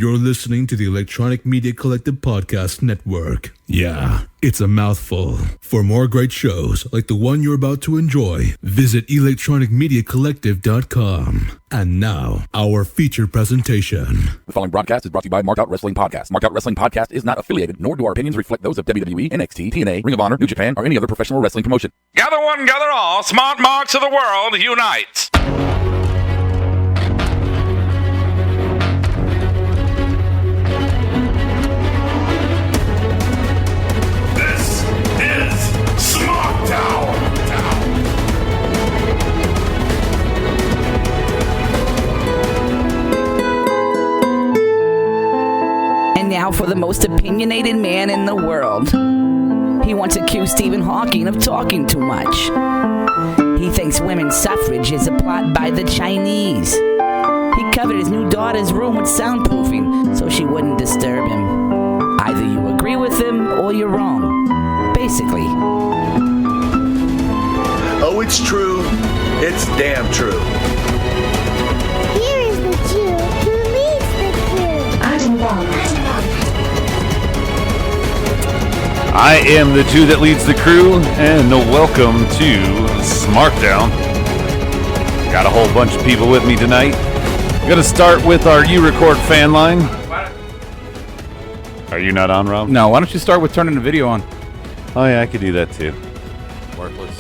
You're listening to the Electronic Media Collective Podcast Network. Yeah, it's a mouthful. For more great shows like the one you're about to enjoy, visit electronicmediacollective.com. And now, our feature presentation. The following broadcast is brought to you by Marked Out Wrestling Podcast. Marked Out Wrestling Podcast is not affiliated, nor do our opinions reflect those of WWE, NXT, TNA, Ring of Honor, New Japan, or any other professional wrestling promotion. Gather one, gather all, smart marks of the world unite. This is Smackdown. And now for the most opinionated man in the world. He once accused Stephen Hawking of talking too much. He thinks women's suffrage is a plot by the Chinese. He covered his new daughter's room with soundproofing so she wouldn't disturb him. Either you agree with him or you're wrong. Basically. Oh, it's true. It's damn true. Here is the Jew who leads the crew. I am the Jew that leads the crew, and welcome to Smarkdown. Got a whole bunch of people with me tonight. I'm going to start with our U-Record fan line. Are you not on, Rob? No, why don't you start with turning the video on? Oh, yeah, I could do that, too. Worthless.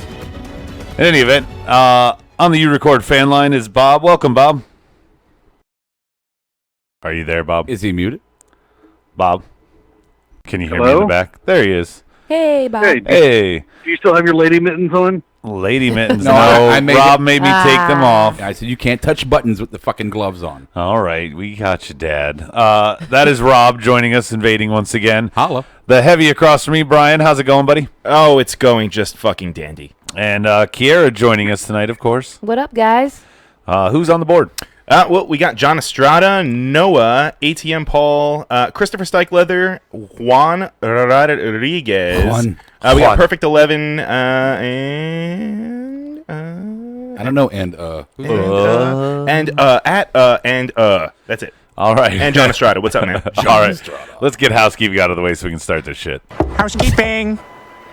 In any event, on the U-Record fan line is Bob. Welcome, Bob. Are you there, Bob? Is he muted? Bob? Can you hear me in the back? There he is. Hey, Bob. Hey. Do you still have your lady mittens on? Lady mittens. No, Rob made me take them off. I said you can't touch buttons with the fucking gloves on. All right, we got you, Dad. That is Rob joining us, invading once again. Holla. The heavy across from me, Brian. How's it going, buddy? Oh, it's going just fucking dandy. And Kiera joining us tonight, of course. What up, guys? Who's on the board? Well, we got John Estrada, Noah, ATM Paul, Christopher Stykeleather, Juan Rodriguez. We got Perfect 11, and I don't know, that's it. All right. And John Estrada. What's up, man? All right. Let's get housekeeping out of the way so we can start this shit. Housekeeping.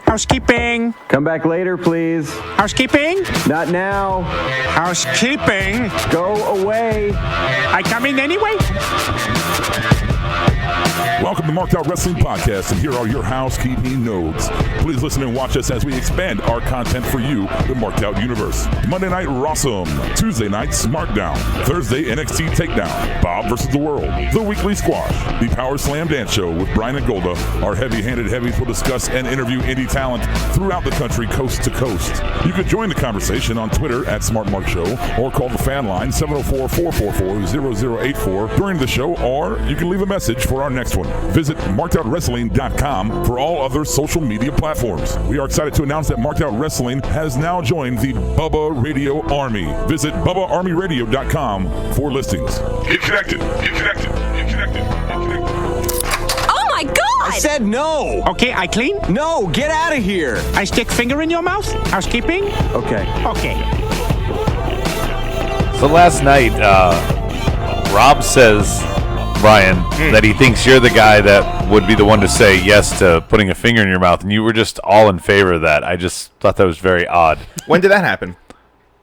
Housekeeping. Come back later, please. Housekeeping. Not now. Housekeeping. Go away. I come in anyway. Welcome to Marked Out Wrestling Podcast, and here are your housekeeping notes. Please listen and watch us as we expand our content for you, the Marked Out universe. Monday night, Rawsome. Tuesday night, Smarkdown. Thursday, NXT Takedown. Bob vs. the World. The Weekly Squash. The Power Slam Dance Show with Brian and Golda. Our heavy-handed heavies will discuss and interview indie talent throughout the country, coast to coast. You can join the conversation on Twitter at SmartMarkShow or call the fan line 704-444-0084 during the show, or you can leave a message for our next one. Visit markedoutwrestling.com for all other social media platforms. We are excited to announce that Marked Out Wrestling has now joined the Bubba Radio Army. Visit BubbaArmyRadio.com for listings. Get connected. Get connected. Get connected. Get connected. Oh my God! I said no. Okay, I clean. No, get out of here. I stick finger in your mouth. Housekeeping. Okay. Okay. So last night, Rob says, Brian, that he thinks you're the guy that would be the one to say yes to putting a finger in your mouth, and you were just all in favor of that. I just thought that was very odd. When did that happen?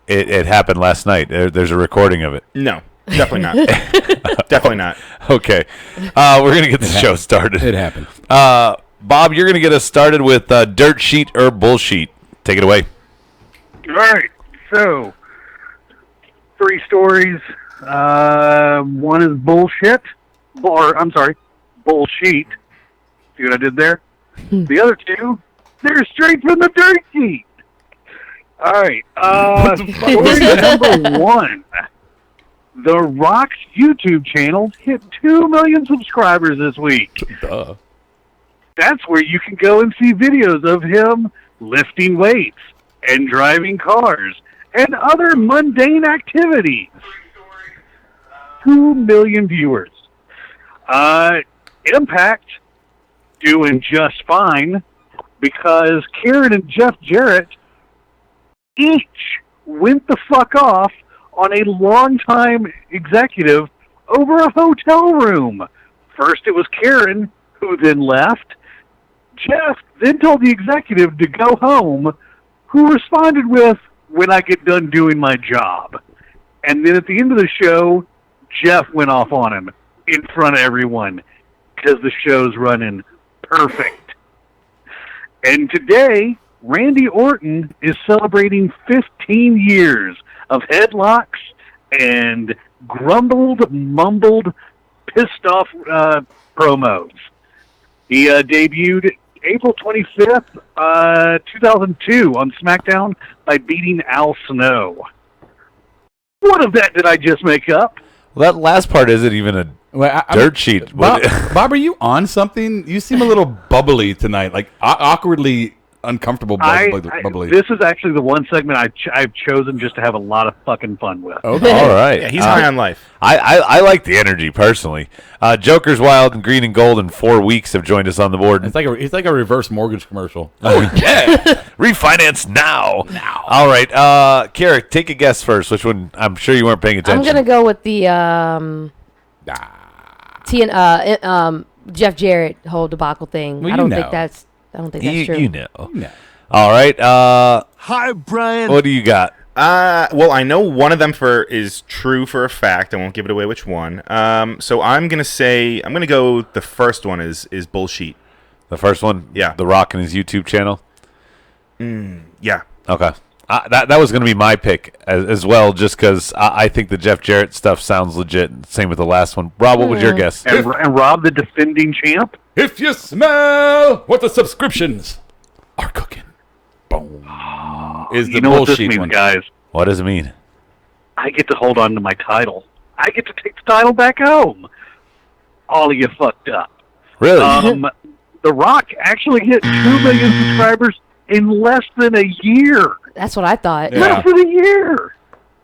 It happened last night. There's a recording of it. No, definitely not. Definitely not. Okay. We're going to get the show started. It happened. Bob, you're going to get us started with Dirt Sheet or Bullsheet. Take it away. All right. So, 3 stories. One is bullshit. Bullsheet. See what I did there? The other 2, they're straight from the dirt sheet. All right. Story number 1. The Rock's YouTube channel hit 2 million subscribers this week. Duh. That's where you can go and see videos of him lifting weights and driving cars and other mundane activities. 2 million viewers. Impact doing just fine because Karen and Jeff Jarrett each went the fuck off on a longtime executive over a hotel room. First it was Karen, who then left. Jeff then told the executive to go home, who responded with, "When I get done doing my job." And then at the end of the show, Jeff went off on him in front of everyone because the show's running perfect. And today, Randy Orton is celebrating 15 years of headlocks and grumbled, mumbled, pissed off promos. He debuted April 25th, 2002 on SmackDown by beating Al Snow. What of that did I just make up? Well, that last part isn't even a dirt sheet. Bob, are you on something? You seem a little bubbly tonight, like awkwardly uncomfortable bubbly. This is actually the one segment I've chosen just to have a lot of fucking fun with. Okay. All right. Yeah, he's high on life. I like the energy personally. Joker's Wild and Green and Gold in 4 weeks have joined us on the board. It's like a reverse mortgage commercial. Oh yeah, refinance now. All right, Kara, take a guess first. Which one? I'm sure you weren't paying attention. I'm gonna go with the Jeff Jarrett whole debacle thing. Well, I don't think that's true. You know. All right. Hi, Brian. What do you got? Well, I know one of them is true for a fact. I won't give it away which one. So I'm gonna go. The first one is bullshit. The first one, yeah. The Rock and his YouTube channel. Yeah. Okay. That was gonna be my pick as well, just because I think the Jeff Jarrett stuff sounds legit. Same with the last one. Rob, what was your guess? And Rob, the defending champ. If you smell what the subscriptions are cooking, boom, is the You know what this bullshit means, one. guys? What does it mean? I get to hold on to my title. I get to take the title back home. All of you fucked up. Really? The Rock actually hit 2 million subscribers in less than a year. That's what I thought. Less than a year.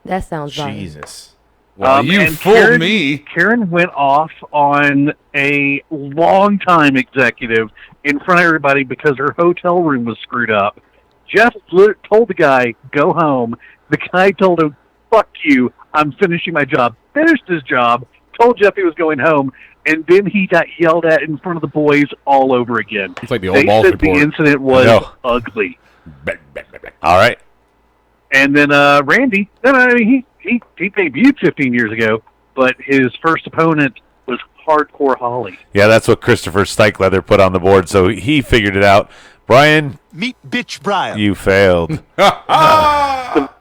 That sounds right. Jesus. Well, you and fooled me. Karen went off on a longtime executive in front of everybody because her hotel room was screwed up. Jeff told the guy, go home. The guy told him, fuck you, I'm finishing my job. Finished his job, told Jeff he was going home, and then he got yelled at in front of the boys all over again. It's like the old balls said report. the incident was ugly. All right. And then Randy, he debuted 15 years ago, but his first opponent was Hardcore Holly. Yeah, that's what Christopher Stikelether put on the board, so he figured it out. Brian, Meet Bitch Brian. you failed.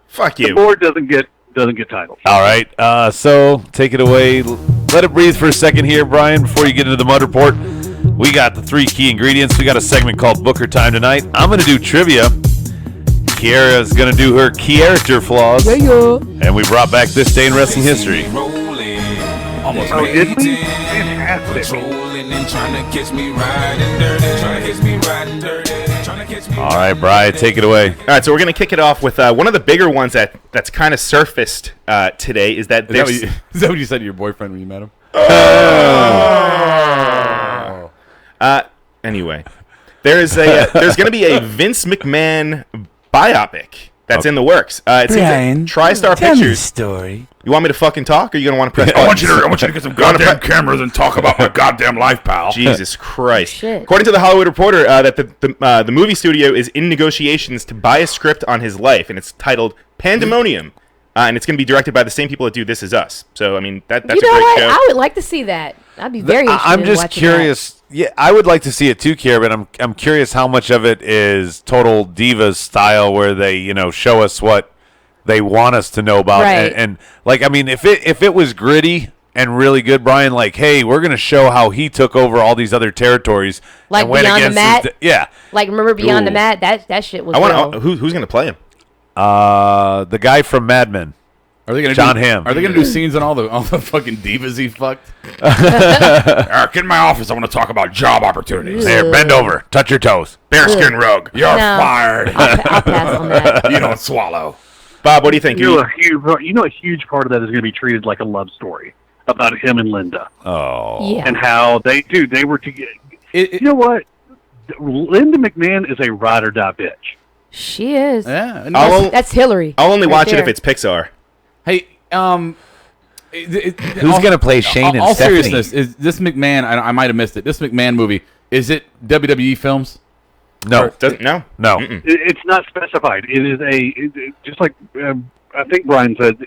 Fuck you. The board doesn't get titles. All right, so take it away. Let it breathe for a second here, Brian, before you get into the Mud Report. We got the 3 key ingredients. We got a segment called Booker Time tonight. I'm going to do trivia. Kiara's going to do her character flaws. And we brought back This Day in Wrestling History. Almost Oh, did we? Fantastic. All right, Brian, take it away. All right, so we're going to kick it off with one of the bigger ones that's kind of surfaced today. Is that Is that what you said to your boyfriend when you met him? Anyway, there's going to be a Vince McMahon biopic that's in the works. It's Brian, TriStar tell me Pictures. the story. You want me to fucking talk, or you going to want to press I buttons? want you to get some goddamn cameras and talk about my goddamn life, pal. Jesus Christ. Shit. According to the Hollywood Reporter, that the movie studio is in negotiations to buy a script on his life, and it's titled Pandemonium. And it's going to be directed by the same people that do This Is Us. So, I mean, that's a great show. I would like to see that. I'd be very interested I'm in just watching curious. Yeah, I would like to see it too, Kiara, but I'm curious how much of it is total Divas style, where they show us what they want us to know about, Right. and like, I mean, if it was gritty and really good, Brian, like, hey, we're gonna show how he took over all these other territories, Like and went Beyond the against Mat? yeah. Like, remember Beyond the Ooh. Mat? That shit was I want real. to. Who's going to play him? The guy from Mad Men. Are they gonna John do, Hamm. Are they gonna do scenes on all the fucking divas he fucked? Eric, get in my office. I want to talk about job opportunities. There, bend over, touch your toes. Bearskin rug. You're No. fired. I'll pass on that. You don't swallow. Bob, what do you think? A huge part of that is going to be treated like a love story about him and Linda. Oh. Yeah. And how they were together. You know what? Linda McMahon is a ride or die bitch. She is. Yeah. I'll- That's Hillary. I'll only right watch it there. if it's Pixar. Hey, Who's going to play Shane and all Stephanie? seriousness, is this McMahon, I might have missed it, this McMahon movie, is it WWE films? No. No. It's not specified. It is just like I think Brian said.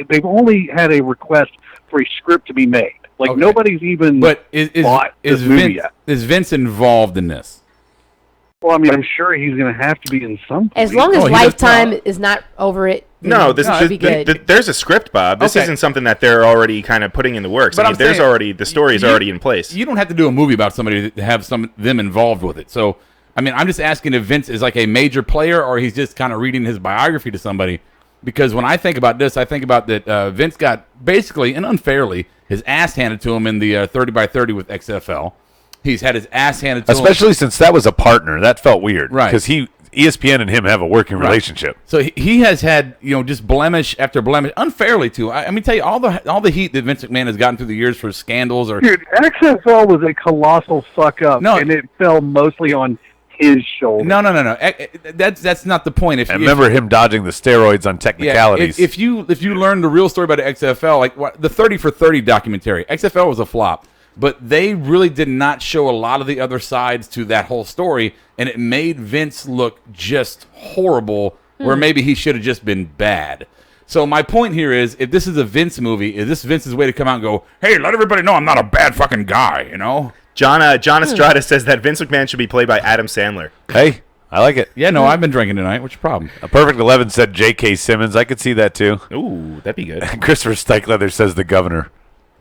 They've only had a request for a script to be made. Like nobody's even bought this movie yet. Is Vince involved in this? Well, I mean, I'm sure he's going to have to be in some. As long as Lifetime is not over it. No, this should be good. There's a script, Bob. This isn't something that they're already kind of putting in the works. But I mean, there's already the story is already in place. You don't have to do a movie about somebody to have them involved with it. So, I mean, I'm just asking if Vince is like a major player or he's just kind of reading his biography to somebody. Because when I think about this, I think about that Vince got basically and unfairly his ass handed to him in the 30 by 30 with XFL. He's had his ass handed to him. Especially since that was a partner. That felt weird. Right. Because ESPN and him have a working relationship. So he has had, just blemish after blemish, unfairly too. I mean, tell you, all the heat that Vince McMahon has gotten through the years for scandals. Dude, XFL was a colossal fuck up, and it fell mostly on his shoulder. No. That's not the point. I remember him dodging the steroids on technicalities. If you learn the real story about the XFL, like the 30 for 30 documentary, XFL was a flop. But they really did not show a lot of the other sides to that whole story, and it made Vince look just horrible, where maybe he should have just been bad. So my point here is, if this is a Vince movie, is this Vince's way to come out and go, hey, let everybody know I'm not a bad fucking guy, John Estrada says that Vince McMahon should be played by Adam Sandler. Hey, I like it. Yeah, no, I've been drinking tonight. What's your problem? A Perfect 11 said J.K. Simmons. I could see that, too. Ooh, that'd be good. Christopher Stikelether says the governor.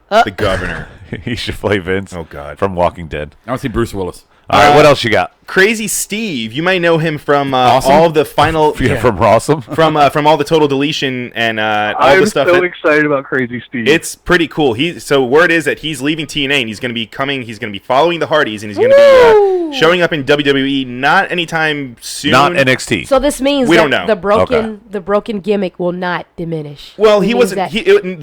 The governor. He should play Vince. Oh, God. From Walking Dead. I want to see Bruce Willis. All right, what else you got? Crazy Steve. You might know him from Awesome? all of the final... From Rawsome? From all the Total Deletion and all I'm the stuff. so excited about Crazy Steve. It's pretty cool. So word is that he's leaving TNA and he's going to be coming. He's going to be following the Hardys and he's going to be showing up in WWE. Not anytime soon. Not NXT. So this means we that don't know. the broken gimmick will not diminish. Well, he wasn't.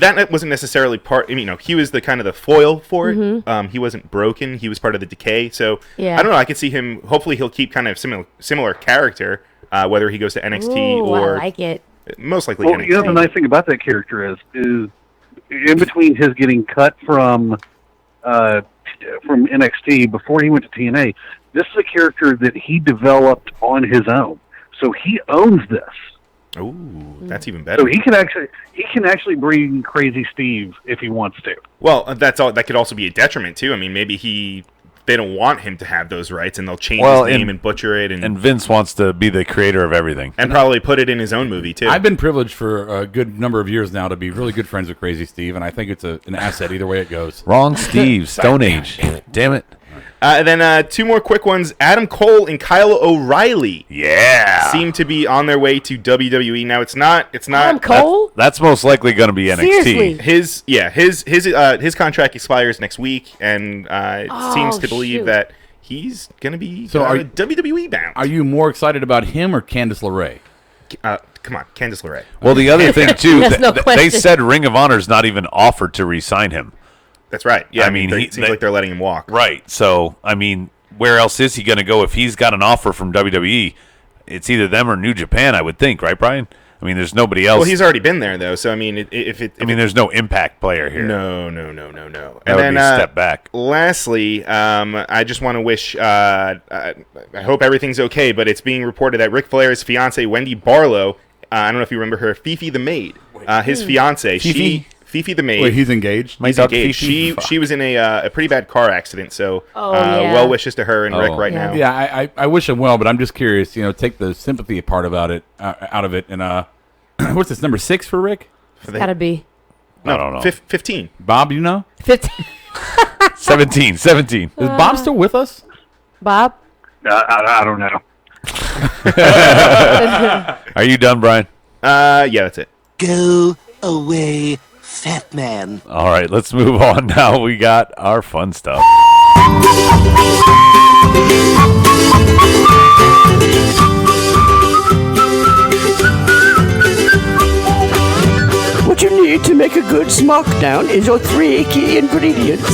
That wasn't necessarily part. He was the kind of the foil for it. He wasn't broken. He was part of the decay. So I don't know. I could see him. Hopefully, he'll keep kind of similar character, whether he goes to NXT or I like it. Most likely Well, NXT. the nice thing about that character is in between his getting cut from NXT before he went to TNA, this is a character that he developed on his own. So he owns this. Ooh, that's even better. So he can actually bring Crazy Steve if he wants to. Well, that's all. That could also be a detriment too. I mean, maybe they don't want him to have those rights, and they'll change his name and butcher it. And Vince wants to be the creator of everything, and probably put it in his own movie too. I've been privileged for a good number of years now to be really good friends with Crazy Steve, and I think it's an asset either way it goes. Wrong Steve, Stone Age. Damn it. And then two more quick ones. Adam Cole and Kyle O'Reilly, seem to be on their way to WWE. Now it's not. Adam Cole. That's most likely going to be NXT. Seriously? His contract expires next week, and it seems to believe that he's going to be WWE bound. Are you more excited about him or Candice LeRae? Come on, Candice LeRae. Well, the other thing too, no they said Ring of Honor's not even offered to re-sign him. That's right. Yeah, I mean, it seems like they're letting him walk. Right. So, I mean, where else is he going to go if he's got an offer from WWE? It's either them or New Japan, I would think, right, Brian? I mean, there's nobody else. Well, he's already been there, though. So, I mean, there's no Impact player here. No. That would be a step back. Lastly, I just want to wish. I hope everything's okay, but it's being reported that Ric Flair's fiance Wendy Barlow. I don't know if you remember her, Fifi the maid. His fiance, Fifi the maid. Wait, he's engaged? He's engaged. She was in a pretty bad car accident, so well wishes to her and Rick right now. Yeah, I wish him well, but I'm just curious. Take the sympathy part about it out of it. And what's this, number 6 for Rick? It's got to be. No, I don't know. 15. Bob, you know? 15. 17. Is Bob still with us? Bob? I don't know. Are you done, Brian? Yeah, that's it. Go away, fat man. All right, let's move on now. We got our fun stuff. What you need to make a good Smackdown is your 3 key ingredients.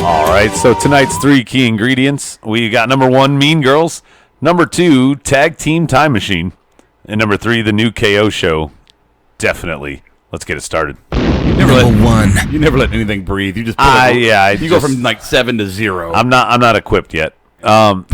All right, so tonight's 3 key ingredients. We got number 1, Mean Girls. Number 2, Tag Team Time Machine. And number 3, the new KO show. definitely. Let's get it started. You never let anything breathe. You just you go from like 7 to 0. I'm not equipped yet. So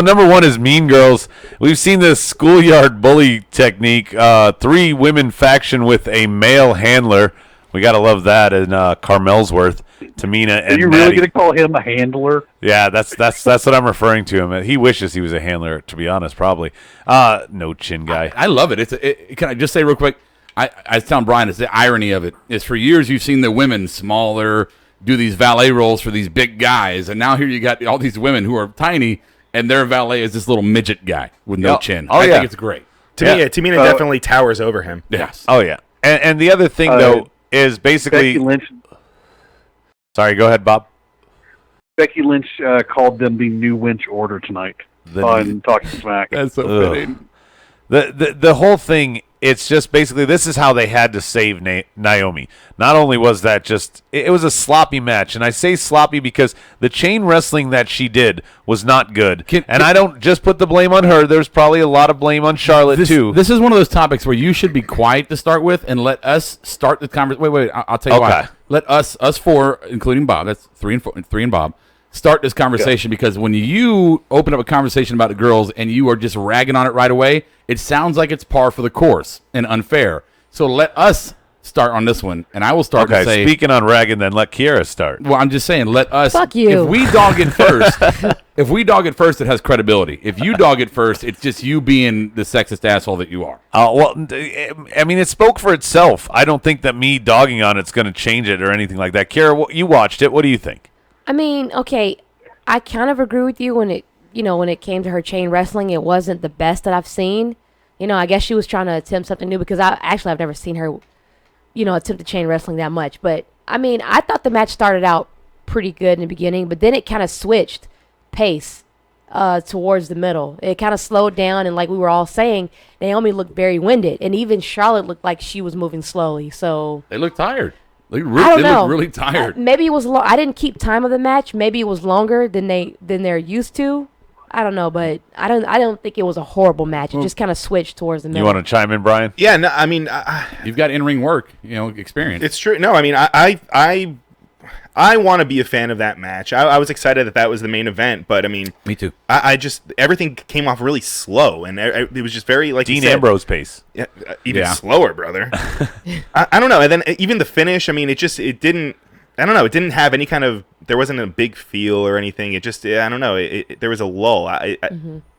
number 1 is Mean Girls. We've seen this schoolyard bully technique. 3 women faction with a male handler. We gotta love that. And Carmelsworth, Tamina, and Are you really going to call him a handler? Yeah, that's what I'm referring to him. He wishes he was a handler, to be honest, probably. No chin guy. I love it. Can I just say real quick? I was telling Brian, it's the irony of it. Is for years you've seen the women smaller do these valet roles for these big guys, and now here you got all these women who are tiny, and their valet is this little midget guy with no chin. I think it's great. Tamina definitely towers over him. Yes. Oh, yeah. And the other thing, though, is basically... Becky Lynch. Sorry, go ahead, Bob. Becky Lynch called them the new Lynch order tonight on Talking Smack. That's so fitting. The whole thing, it's just basically this is how they had to save Naomi. Not only was that just it was a sloppy match, and I say sloppy because the chain wrestling that she did was not good. And I don't just put the blame on her. There's probably a lot of blame on Charlotte too. This is one of those topics where you should be quiet to start with and let us start the conversation. Wait, I'll tell you why. Let us 4, including Bob, that's 3 and Bob, start this conversation because when you open up a conversation about the girls and you are just ragging on it right away, it sounds like it's par for the course and unfair. So let us start on this one, and I will start to say... Speaking on ragging, then let Kiera start. Well, I'm just saying, let us... Fuck you. If we dog it first, it has credibility. If you dog it first, it's just you being the sexist asshole that you are. Well, I mean, it spoke for itself. I don't think that me dogging on it's going to change it or anything like that. Kiera, you watched it. What do you think? I mean, okay, I kind of agree with you when it came to her chain wrestling. It wasn't the best that I've seen. I guess she was trying to attempt something new because I've never seen her, attempt to chain wrestling that much. But, I mean, I thought the match started out pretty good in the beginning, but then it kind of switched pace towards the middle. It kind of slowed down, and like we were all saying, Naomi looked very winded, and even Charlotte looked like she was moving slowly. So they looked tired. They don't know. looked really tired. Maybe it was I didn't keep time of the match. Maybe it was longer than they're used to. I don't know, but I don't think it was a horrible match. It just kind of switched towards the middle. You want to chime in, Brian? Yeah, no, I mean, you've got in-ring work, experience. It's true. No, I mean, I want to be a fan of that match. I was excited that was the main event, but I mean, me too. I just everything came off really slow, and it was just very like Dean Ambrose pace. Yeah, even slower, brother. I don't know. And then even the finish. I mean, it didn't. I don't know. It didn't have any kind of. There wasn't a big feel or anything. It just. I don't know. There was a lull. I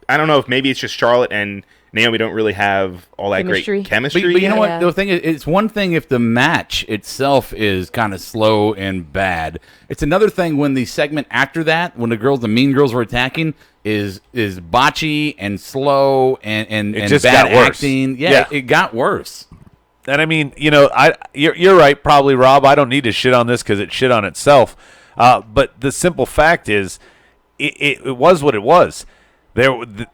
don't know if maybe it's just Charlotte and Naomi don't really have all that great chemistry. But you know what? The thing is, it's one thing if the match itself is kind of slow and bad. It's another thing when the segment after that, when the mean girls were attacking, is botchy and slow and just bad got worse. acting. Yeah, it got worse. And I mean, you're right, probably, Rob. I don't need to shit on this because it shit on itself. But the simple fact is, it was what it was.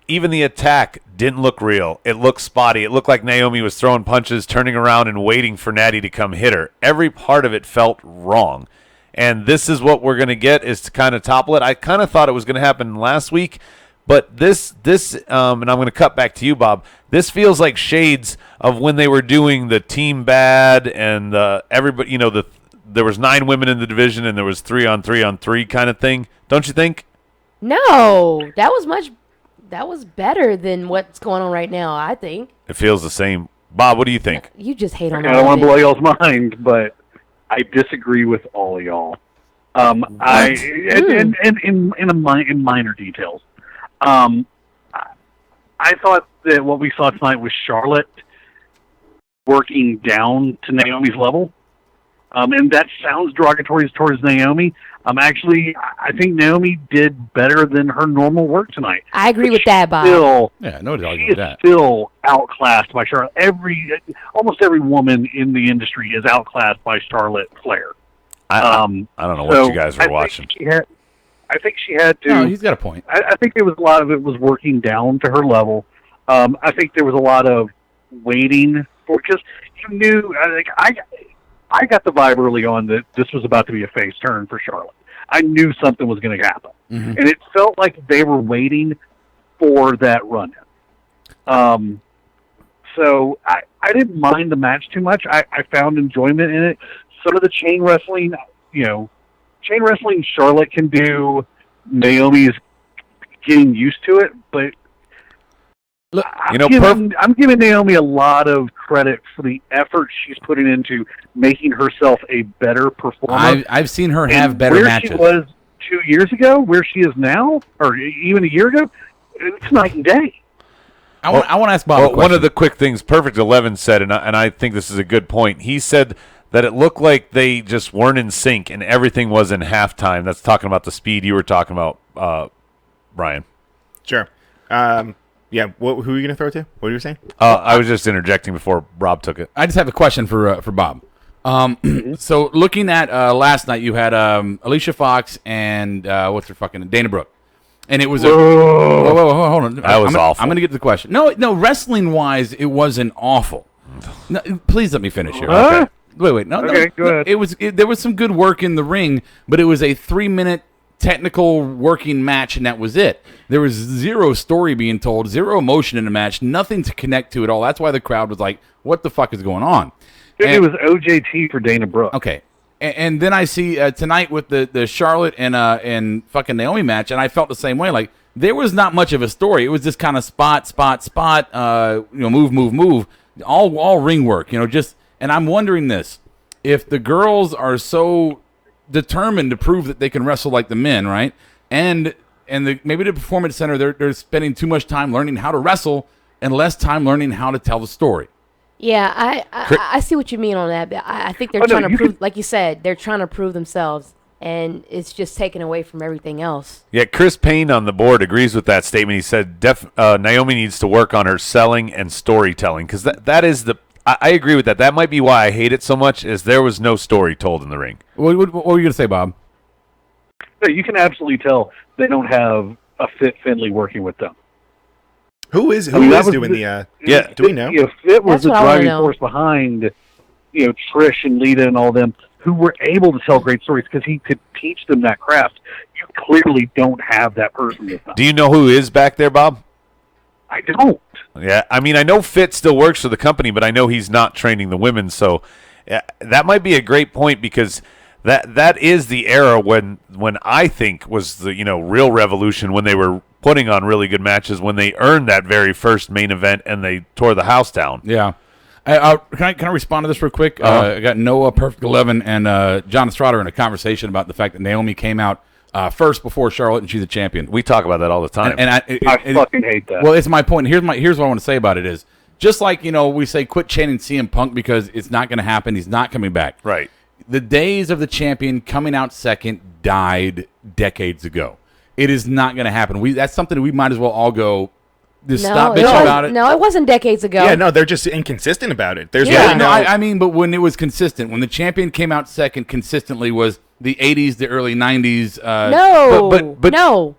Even the attack didn't look real. It looked spotty. It looked like Naomi was throwing punches, turning around, and waiting for Natty to come hit her. Every part of it felt wrong. And this is what we're going to get, is to kind of topple it. I kind of thought it was going to happen last week, but this, and I'm going to cut back to you, Bob. This feels like shades of when they were doing the team bad and everybody. There was 9 women in the division and there was 3-on-3-on-3 kind of thing. Don't you think? No, that was better than what's going on right now, I think. It feels the same. Bob, what do you think? You just hate on I don't want to blow y'all's mind, but I disagree with all of y'all. In minor details. I thought that what we saw tonight was Charlotte working down to Naomi's level. And that sounds derogatory towards Naomi. Actually, I think Naomi did better than her normal work tonight. I agree with that, Bob. No doubt with that. Still outclassed by Charlotte. Almost every woman in the industry is outclassed by Charlotte Flair. I don't know what you guys were watching. I think she had to. No, he's got a point. I think there was a lot of it was working down to her level. I think there was a lot of waiting for, because you knew. I got the vibe early on that this was about to be a face turn for Charlotte. I knew something was going to happen, and it felt like they were waiting for that run-in. So I didn't mind the match too much. I found enjoyment in it. Some of the chain wrestling, Charlotte can do. Naomi is getting used to it, but look, I'm giving Naomi a lot of credit for the effort she's putting into making herself a better performer. I've seen her have better where matches. She was 2 years ago, where she is now, or even a year ago, it's night and day. I want to ask Bob a question. One of the quick things Perfect 11 said, and I think this is a good point. He said that it looked like they just weren't in sync and everything was in halftime. That's talking about the speed you were talking about, Brian. Sure. Yeah. Who are you going to throw it to? What were you saying? I was just interjecting before Rob took it. I just have a question for Bob. So looking at last night, you had Alicia Fox and what's her fucking Dana Brooke. And it was whoa, hold on. That was awful. I'm going to get to the question. No, wrestling-wise, it wasn't awful. No, please let me finish here. Huh? Okay. Wait. No, go ahead. There was some good work in the ring, but it was a 3-minute technical working match, and that was it. There was zero story being told, zero emotion in the match, nothing to connect to at all. That's why the crowd was like, what the fuck is going on? It was OJT for Dana Brooke. Okay. And then I see tonight with the Charlotte and fucking Naomi match, and I felt the same way. Like, there was not much of a story. It was just kind of spot, move, all ring work, and I'm wondering this. If the girls are so determined to prove that they can wrestle like the men, right? And maybe the Performance Center, they're spending too much time learning how to wrestle and less time learning how to tell the story. Yeah, I see what you mean on that. But I think they're trying to prove, like you said, they're trying to prove themselves, and it's just taken away from everything else. Yeah, Chris Payne on the board agrees with that statement. He said Naomi needs to work on her selling and storytelling, because that is the. I agree with that. That might be why I hate it so much, is there was no story told in the ring. What were you going to say, Bob? No, you can absolutely tell they don't have a Fit Finley working with them. Who is doing the? Do we know? Fit was the driving force behind, Trish and Lita and all them, who were able to tell great stories because he could teach them that craft. You clearly don't have that person with them. Do you know who is back there, Bob? I don't. Yeah, I mean, I know Fit still works for the company, but I know he's not training the women, so that might be a great point, because that is the era when I think was the real revolution, when they were putting on really good matches, when they earned that very first main event and they tore the house down. Yeah. Can I respond to this real quick? I got Noah, Perfect 11, and John Estrada in a conversation about the fact that Naomi came out first before Charlotte, and she's a champion. We talk about that all the time. And I fucking hate that. Well, it's my point. Here's what I want to say about it is, just like, we say quit chanting CM Punk because it's not going to happen. He's not coming back. Right. The days of the champion coming out second died decades ago. It is not going to happen. That's something that we might as well all go, stop bitching about it. No, it wasn't decades ago. Yeah, no, they're just inconsistent about it. There's really no. I mean, but when it was consistent, when the champion came out second consistently was the 80s, the early 90s.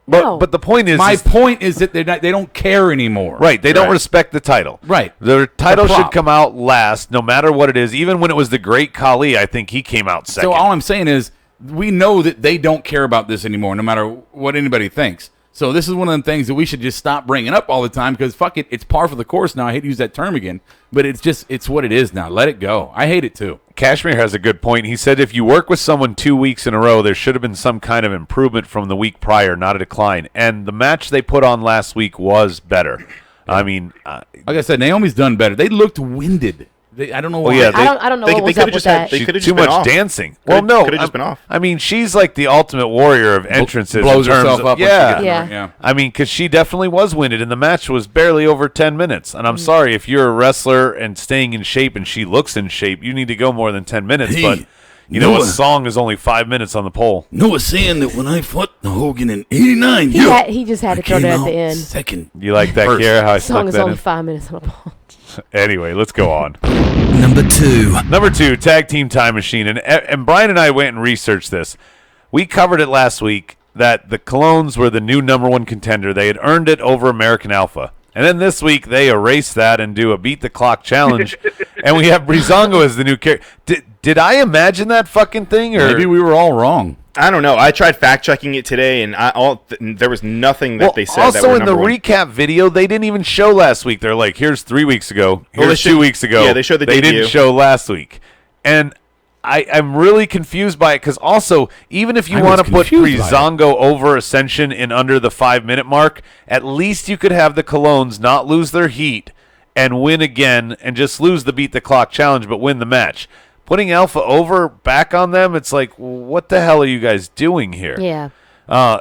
But the point is, my point is that they don't care anymore. Right, they don't respect the title. Right, their title should come out last, no matter what it is. Even when it was the Great Khali, I think he came out second. So all I'm saying is, we know that they don't care about this anymore, no matter what anybody thinks. So this is one of them things that we should just stop bringing up all the time, because fuck it, it's par for the course now. I hate to use that term again, but it's what it is now. Let it go. I hate it too. Cashmere has a good point. He said if you work with someone 2 weeks in a row, there should have been some kind of improvement from the week prior, not a decline. And the match they put on last week was better. I mean, like I said, Naomi's done better. They looked winded. I don't know why. I don't know what was up with that. They could have too much dancing. Well, no, could have just been off. I mean, she's like the ultimate warrior of entrances. Blows herself up. Yeah. I mean, because she definitely was winded, and the match was barely over 10 minutes. And I'm sorry, if you're a wrestler and staying in shape, and she looks in shape, you need to go more than 10 minutes. But a song is only 5 minutes on the pole. Noah's saying that when I fought Hogan in '89, he just had to throw that at the end. Second. You like that, Kiera? How I the song is that only in? 5 minutes on the pole. Anyway, let's go on. Number two, Tag Team Time Machine. And Brian and I went and researched this. We covered it last week that the Colones were the new number one contender. They had earned it over American Alpha. And then this week, they erase that and do a Beat the Clock challenge. And we have Breezango as the new character. Did I imagine that fucking thing? Or maybe we were all wrong. I don't know. I tried fact checking it today, and there was nothing that they said. Also, that were in the number one. recap video, they didn't even show last week. They're like, "Here's 3 weeks ago. Here's 2 weeks ago." Yeah, they showed the They debut. didn't show last week, and I'm really confused by it because also, even if you want to put Breezango over Ascension in under the 5-minute mark, at least you could have the Colognes not lose their heat and win again, and just lose the beat the clock challenge, but win the match. Putting Alpha over back on them, it's like, what the hell are you guys doing here? Yeah.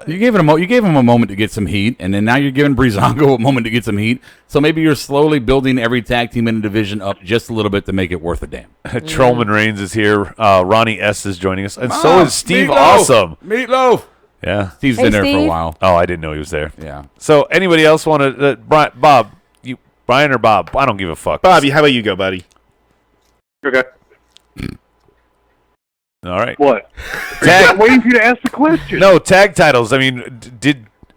You gave him a moment to get some heat, and then now you're giving Breezango a moment to get some heat. So maybe you're slowly building every tag team in the division up just a little bit to make it worth a damn. Trollman Reigns is here. Ronnie S is joining us, and so is Steve Meatloaf. Awesome. Meatloaf. Yeah, Steve's been there for a while. Oh, I didn't know he was there. Yeah. So anybody else want to? Bob, Brian or Bob? I don't give a fuck. Bobby, how about you go, buddy? Okay. All right. What? I'm waiting for you to ask the question. No, tag titles. I mean,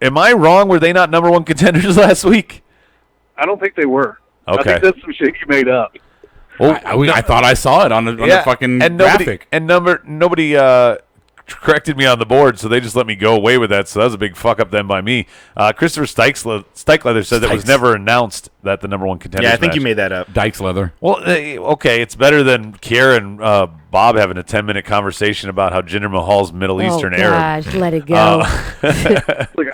am I wrong? Were they not number one contenders last week? I don't think they were. Okay. I think that's some shit you made up. Well, I thought I saw it on the fucking graphic. Nobody corrected me on the board, so they just let me go away with that. So that was a big fuck up then by me. Christopher Stikelether said that was never announced that the number one contender. Yeah, I think you made that up. Dykes Leather. Well, okay, it's better than Kiera and Bob having a 10-minute conversation about how Jinder Mahal's Middle Eastern Arab. Gosh, let it go. Look,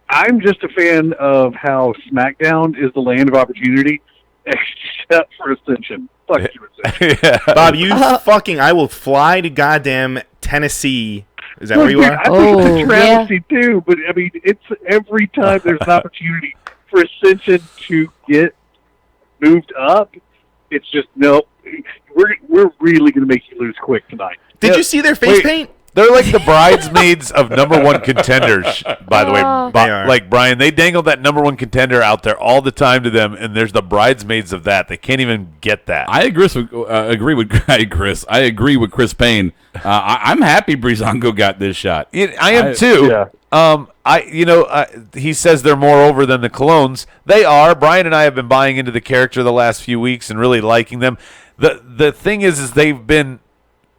I'm just a fan of how SmackDown is the land of opportunity, except for Ascension. Fuck you, Ascension. Yeah. Bob, you I will fly to goddamn Tennessee. Is that where you are? I think it's a travesty too, but I mean, it's every time there's an opportunity for Ascension to get moved up, it's just no. We're really going to make you lose quick tonight. Did you see their face paint? They're like the bridesmaids of number one contenders, by the way. Like, Brian, they dangle that number one contender out there all the time to them, and there's the bridesmaids of that. They can't even get that. I agree with Chris Payne. I'm happy Breezango got this shot. I am too. Yeah. He says they're more over than the Colognes. They are. Brian and I have been buying into the character the last few weeks and really liking them. The thing is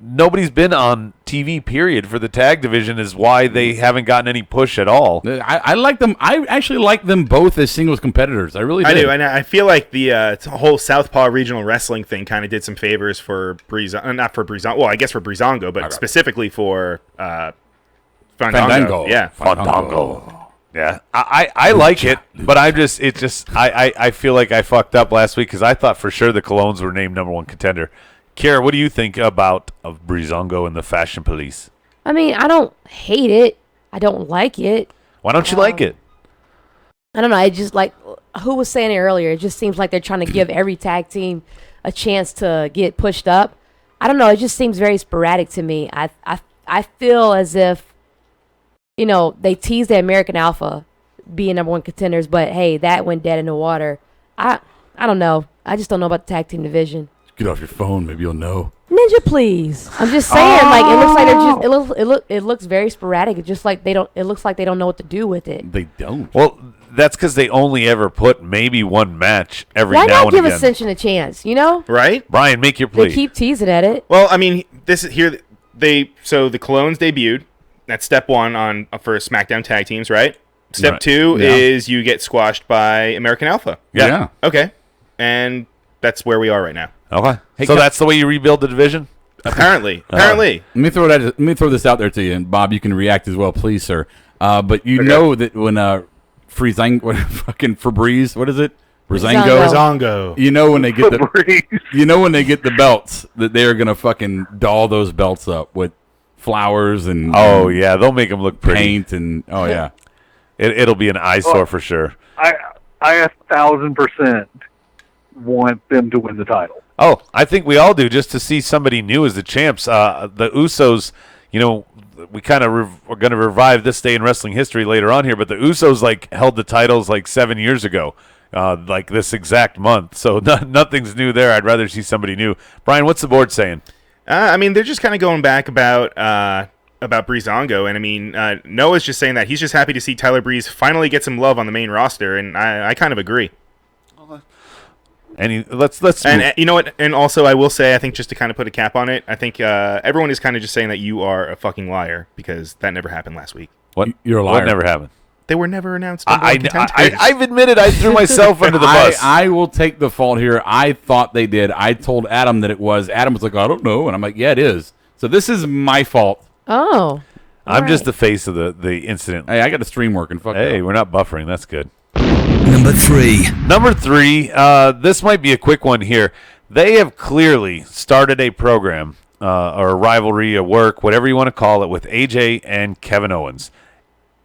nobody's been on TV, period, for the tag division is why they haven't gotten any push at all. I like them. I actually like them both as singles competitors. I really do. I do, and I feel like the whole Southpaw Regional Wrestling thing kind of did some favors for Breezango. Not for Breezango. Well, I guess for Breezango, but specifically for Fandango. Yeah. Fandango. Yeah. I like it, but I feel like I fucked up last week because I thought for sure the Colognes were named number one contender. Kiera, what do you think of Breezango and the Fashion Police? I mean, I don't hate it. I don't like it. Why don't you like it? I don't know. I just like who was saying it earlier. It just seems like they're trying to give every tag team a chance to get pushed up. I don't know. It just seems very sporadic to me. I feel as if, they teased the American Alpha being number one contenders, but hey, that went dead in the water. I don't know. I just don't know about the tag team division. Get off your phone. Maybe you'll know. Ninja, please. I'm just saying, like it looks like they're just it looks very sporadic. It's just like they don't. It looks like they don't know what to do with it. They don't. Well, that's because they only ever put maybe one match every Why now not and give again. Ascension a chance? Right? Brian, make your plea. They keep teasing at it. Well, I mean, this is here. So the Colognes debuted. That's step one for SmackDown tag teams, right? Step two is you get squashed by American Alpha. Yeah. Okay. And that's where we are right now. Okay. So that's the way you rebuild the division? Apparently. Let me throw this out there to you, and Bob, you can react as well, please, sir. But know that when Febreze, what is it? Breezango. You know when they get the belts that they're gonna fucking doll those belts up with flowers and they'll make them look pretty. Paint and it'll be an eyesore for sure. I 1,000% want them to win the title. Oh, I think we all do, just to see somebody new as the champs. The Usos, we kind of are going to revive this day in wrestling history later on here, but the Usos held the titles 7 years ago, this exact month. So nothing's new there. I'd rather see somebody new. Brian, what's the board saying? I mean, they're just kind of going back about Breezango, and I mean, Noah's just saying that he's just happy to see Tyler Breeze finally get some love on the main roster, and I kind of agree. And let's and you know what? And also, I will say, I think just to kind of put a cap on it, I think everyone is kind of just saying that you are a fucking liar because that never happened last week. What? You're a liar. What never happened? They were never announced. I've admitted I threw myself under the bus. I will take the fault here. I thought they did. I told Adam that it was. Adam was like, I don't know. And I'm like, yeah, it is. So this is my fault. Oh. I'm just the face of the incident. Hey, I got the stream working. Fuck hey, that. we're not buffering. That's good. Number 3. Number 3, this might be a quick one here. They have clearly started a program or a rivalry, a work, whatever you want to call it, with AJ and Kevin Owens.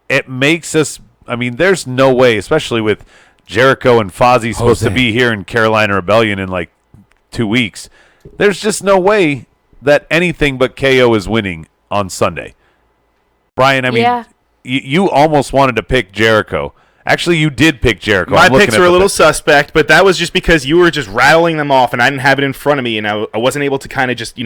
It makes us, I mean, there's no way, especially with Jericho and Fozzy supposed to be here in Carolina Rebellion in like 2 weeks. There's just no way that anything but KO is winning on Sunday. Brian, I mean, you almost wanted to pick Jericho. Actually, you did pick Jericho. My picks were a little suspect, but that was just because you were just rattling them off, and I didn't have it in front of me, and I wasn't able to kind of just,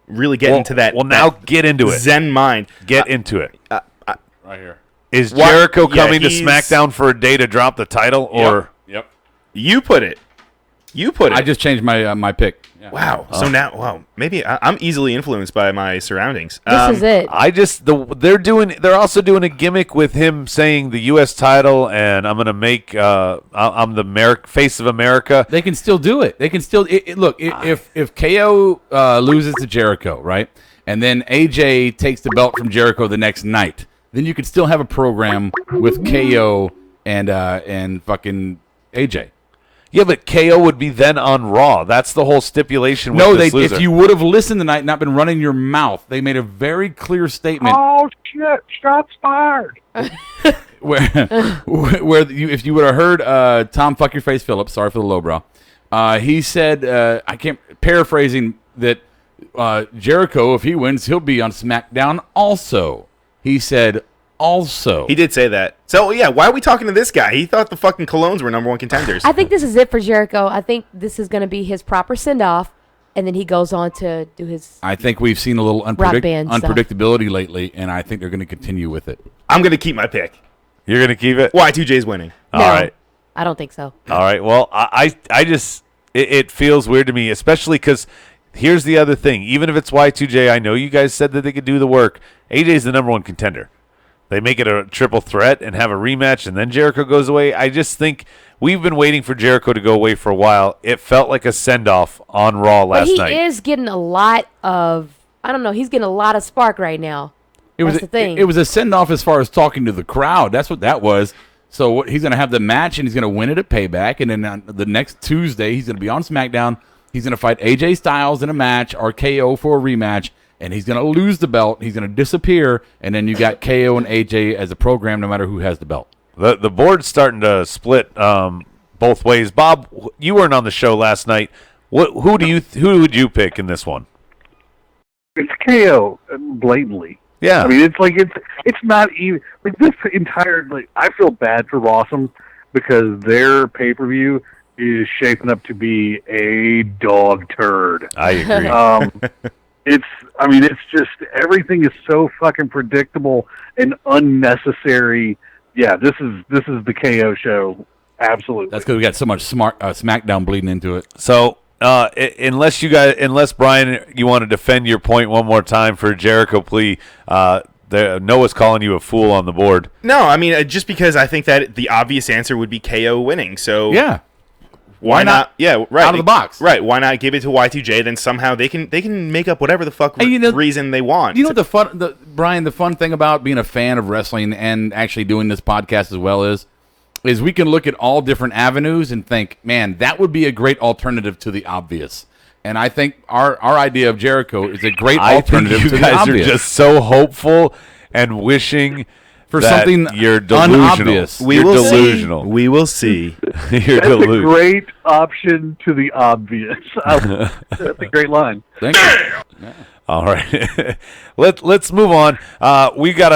really get into that. Well, now get into it. Zen mind. Get into it. Right here. Is Jericho coming to SmackDown for a day to drop the title? Or Yep. You put it. I just changed my pick. Yeah. Wow. So now, maybe I'm easily influenced by my surroundings. This is it. They're also doing a gimmick with him saying the U.S. title, and I'm gonna make I'm the face of America. They can still do it. They can still look if KO loses to Jericho, right, and then AJ takes the belt from Jericho the next night, then you could still have a program with KO and fucking AJ. Yeah, but KO would be then on Raw. That's the whole stipulation. With this loser. If you would have listened tonight and not been running your mouth, they made a very clear statement. Oh shit! Shots fired. If you would have heard Tom Fuck Your Face Phillips, sorry for the lowbrow, he said, I can't paraphrasing that Jericho, if he wins, he'll be on SmackDown also. He said also. He did say that. So, yeah, why are we talking to this guy? He thought the fucking Colognes were #1 contenders. I think this is it for Jericho. I think this is going to be his proper send-off, and then he goes on to do his I think we've seen a little rock band unpredictability lately, and I think they're going to continue with it. I'm going to keep my pick. You're going to keep it? Y2J's winning. No, all right. I don't think so. All right. Well, I just it feels weird to me, especially because here's the other thing. Even if it's Y2J, I know you guys said that they could do the work. AJ's the #1 contender. They make it a triple threat and have a rematch, and then Jericho goes away. I just think we've been waiting for Jericho to go away for a while. It felt like a send-off on Raw last night. But he is getting a lot of, I don't know, he's getting a lot of spark right now. That's the thing. It was a send-off as far as talking to the crowd. That's what that was. So he's going to have the match, and he's going to win it at Payback, and then on the next Tuesday, he's going to be on SmackDown. He's going to fight AJ Styles in a match or KO for a rematch. And he's going to lose the belt. He's going to disappear. And then you got KO and AJ as a program no matter who has the belt. The board's starting to split both ways. Bob, you weren't on the show last night. Who would you pick in this one? It's KO, blatantly. Yeah. I mean, it's not even, like, this entire, like, I feel bad for Rossum because their pay-per-view is shaping up to be a dog turd. I agree. It's just everything is so fucking predictable and unnecessary. Yeah, this is the KO show. Absolutely. That's because we got so much SmackDown bleeding into it. So unless Brian, you want to defend your point one more time for Jericho plea, Noah's calling you a fool on the board. No, I mean just because I think that the obvious answer would be KO winning. So yeah. Why not? Yeah, right. Out of the box. Right. Why not give it to Y2J? Then somehow they can make up whatever the fuck reason they want. You know what the fun thing about being a fan of wrestling and actually doing this podcast as well is we can look at all different avenues and think, man, that would be a great alternative to the obvious. And I think our idea of Jericho is a great alternative to the obvious. You guys are just so hopeful and wishing for that something you're delusional. Unobvious. You're delusional. We will see. You're That's delusional. a great option to the obvious. That's a great line. Thank you. Yeah. All right. Let's move on. We got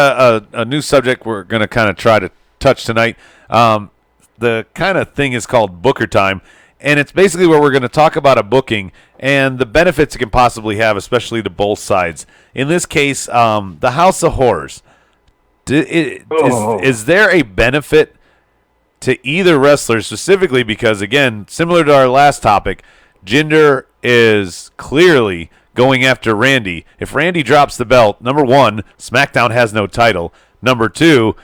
a new subject we're going to kind of try to touch tonight. The kind of thing is called Booker Time, and it's basically where we're going to talk about a booking and the benefits it can possibly have, especially to both sides. In this case, the House of Horrors. Is there a benefit to either wrestler specifically because, again, similar to our last topic, Jinder is clearly going after Randy. If Randy drops the belt, number one, SmackDown has no title. Number two,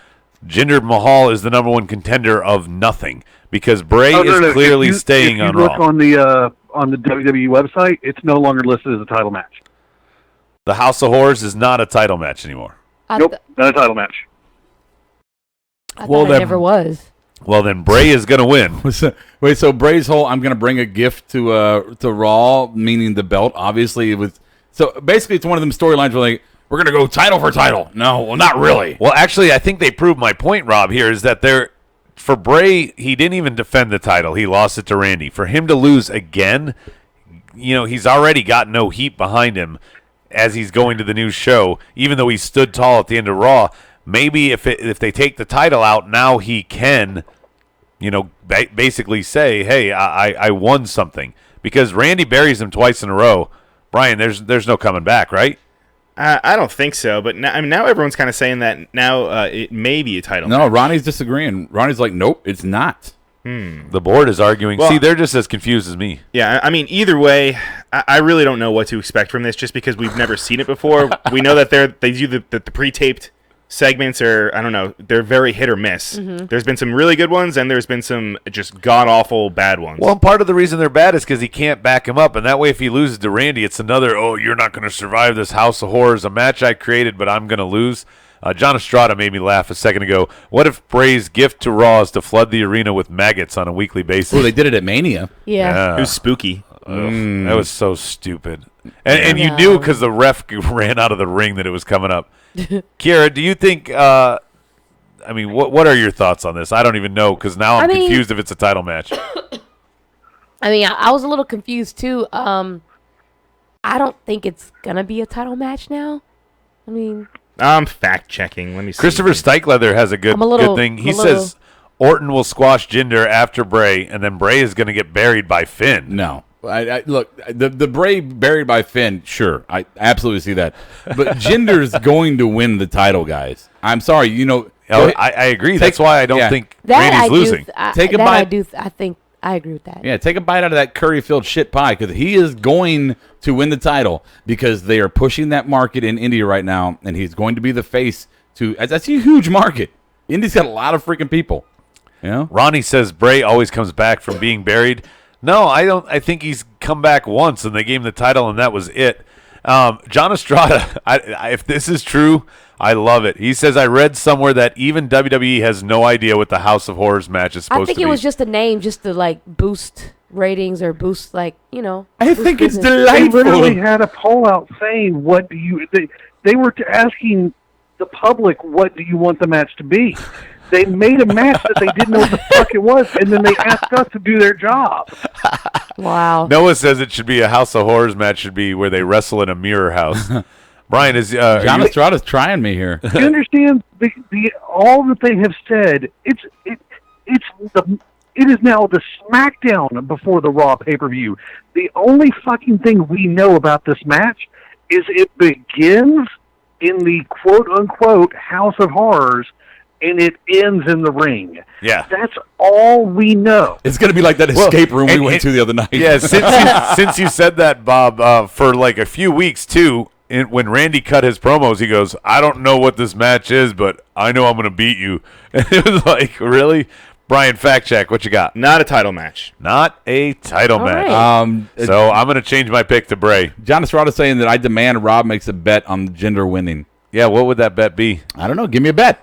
Jinder Mahal is the number one contender of nothing because Bray is clearly staying on Raw. If you look on the WWE website, it's no longer listed as a title match. The House of Horrors is not a title match anymore. Nope, not a title match. I thought it never was. Well, then Bray is going to win. Wait, so Bray's whole "I'm going to bring a gift to Raw," meaning the belt, obviously it was. So basically, it's one of them storylines where like we're going to go title for title. No, well, not really. Well, actually, I think they proved my point, Rob. Here is that for Bray, he didn't even defend the title. He lost it to Randy. For him to lose again, he's already got no heat behind him as he's going to the new show. Even though he stood tall at the end of Raw. Maybe if they take the title out, now he can, basically say, hey, I won something. Because Randy buries him twice in a row. Brian, there's no coming back, right? I don't think so, but now everyone's kind of saying that now it may be a title match. No, Ronnie's disagreeing. Ronnie's like, nope, it's not. The board is arguing. Well, see, they're just as confused as me. Yeah, I mean, either way, I really don't know what to expect from this just because we've never seen it before. We know that they do the pre-taped segments are, I don't know, they're very hit or miss. Mm-hmm. There's been some really good ones, and there's been some just god-awful bad ones. Well, part of the reason they're bad is because he can't back him up, and that way if he loses to Randy, it's another, you're not going to survive this House of Horrors, a match I created, but I'm going to lose. John Estrada made me laugh a second ago. What if Bray's gift to Raw is to flood the arena with maggots on a weekly basis? Well, they did it at Mania. Yeah. It was spooky. That was so stupid. And you knew because the ref ran out of the ring that it was coming up. Kira, do you think, what are your thoughts on this? I don't even know because now I'm confused if it's a title match. I was a little confused too. I don't think it's going to be a title match now. I'm fact-checking. Let me see. Christopher Steichleather has a good thing. He says Orton will squash Jinder after Bray, and then Bray is going to get buried by Finn. No. Look, the Bray buried by Finn, sure. I absolutely see that. But Jinder's going to win the title, guys. I'm sorry. I agree. That's why I don't think Randy's losing. Take a bite. I agree with that. Yeah, take a bite out of that curry-filled shit pie because he is going to win the title because they are pushing that market in India right now, and he's going to be the face to. That's a huge market. India's got a lot of freaking people. Ronnie says Bray always comes back from being buried. No, I don't. I think he's come back once, and they gave him the title, and that was it. John Estrada, if this is true, I love it. He says, I read somewhere that even WWE has no idea what the House of Horrors match is supposed to be. I think it was just a name just to, boost ratings or boost, I think it's delightful. They literally had a poll out saying, they were asking the public, what do you want the match to be? They made a match that they didn't know what the fuck it was, and then they asked us to do their job. Wow. Noah says it should be a House of Horrors match should be where they wrestle in a mirror house. Brian, is John Estrada's trying me here. You understand all that they have said? It is now the SmackDown before the Raw pay-per-view. The only fucking thing we know about this match is it begins in the quote-unquote House of Horrors, and it ends in the ring. Yeah. That's all we know. It's going to be like that escape room we went to the other night. Yeah, since you said that, Bob, for a few weeks, too, when Randy cut his promos, he goes, I don't know what this match is, but I know I'm going to beat you. And it was like, really? Brian, fact check. What you got? Not a title match. Not a title match. Right. So I'm going to change my pick to Bray. John Estrada saying that I demand Rob makes a bet on Jinder winning. Yeah, what would that bet be? I don't know. Give me a bet.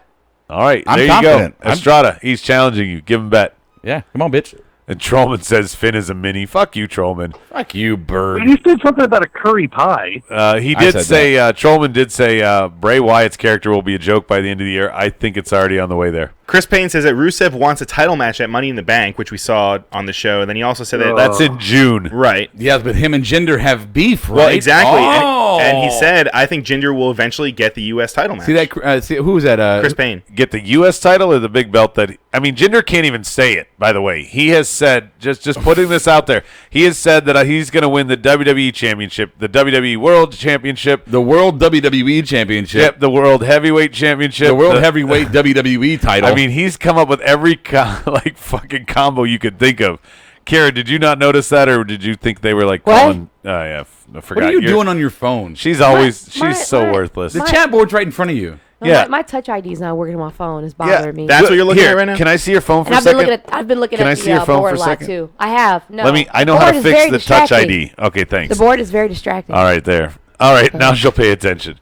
All right, I'm there confident. You go. Estrada, he's challenging you. Give him a bet. Yeah, come on, bitch. And Trollman says Finn is a mini. Fuck you, Trollman. Fuck you, bird. You said something about a curry pie. He did say, Trollman did say Bray Wyatt's character will be a joke by the end of the year. I think it's already on the way there. Chris Payne says that Rusev wants a title match at Money in the Bank, which we saw on the show. And then he also said that that's in June. Right. Yeah, but him and Jinder have beef, right? Well, exactly. Oh! And he said, I think Jinder will eventually get the U.S. title match. See that? Who was that? Chris Payne. Get the U.S. title or the big belt? Jinder can't even say it, by the way. He has said, just putting this out there, he has said that he's going to win the WWE Championship, the WWE World Championship, the World WWE Championship, the World Heavyweight Championship, the World Heavyweight WWE title. I mean, he's come up with every fucking combo you could think of. Kara, did you not notice that, or did you think they were like calling? Oh yeah, I forgot. What are you doing on your phone? She's always so worthless. The chat board's right in front of you. No, yeah, my Touch ID's not working on my phone. It's bothering me. That's what you're looking at right now? Can I see your phone for and a second? I've been looking Can at I the see your phone board for a a lot second? too. I have. No. I know how to fix the Touch ID. Okay, thanks. The board is very distracting. All right, there. All right, now she'll pay attention.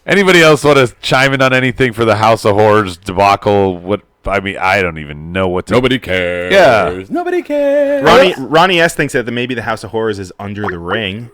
Anybody else want to chime in on anything for the House of Horrors debacle? What? I mean, I don't even know what to... Nobody cares. Yeah. Nobody cares. Ronnie S. thinks that maybe the House of Horrors is under the ring.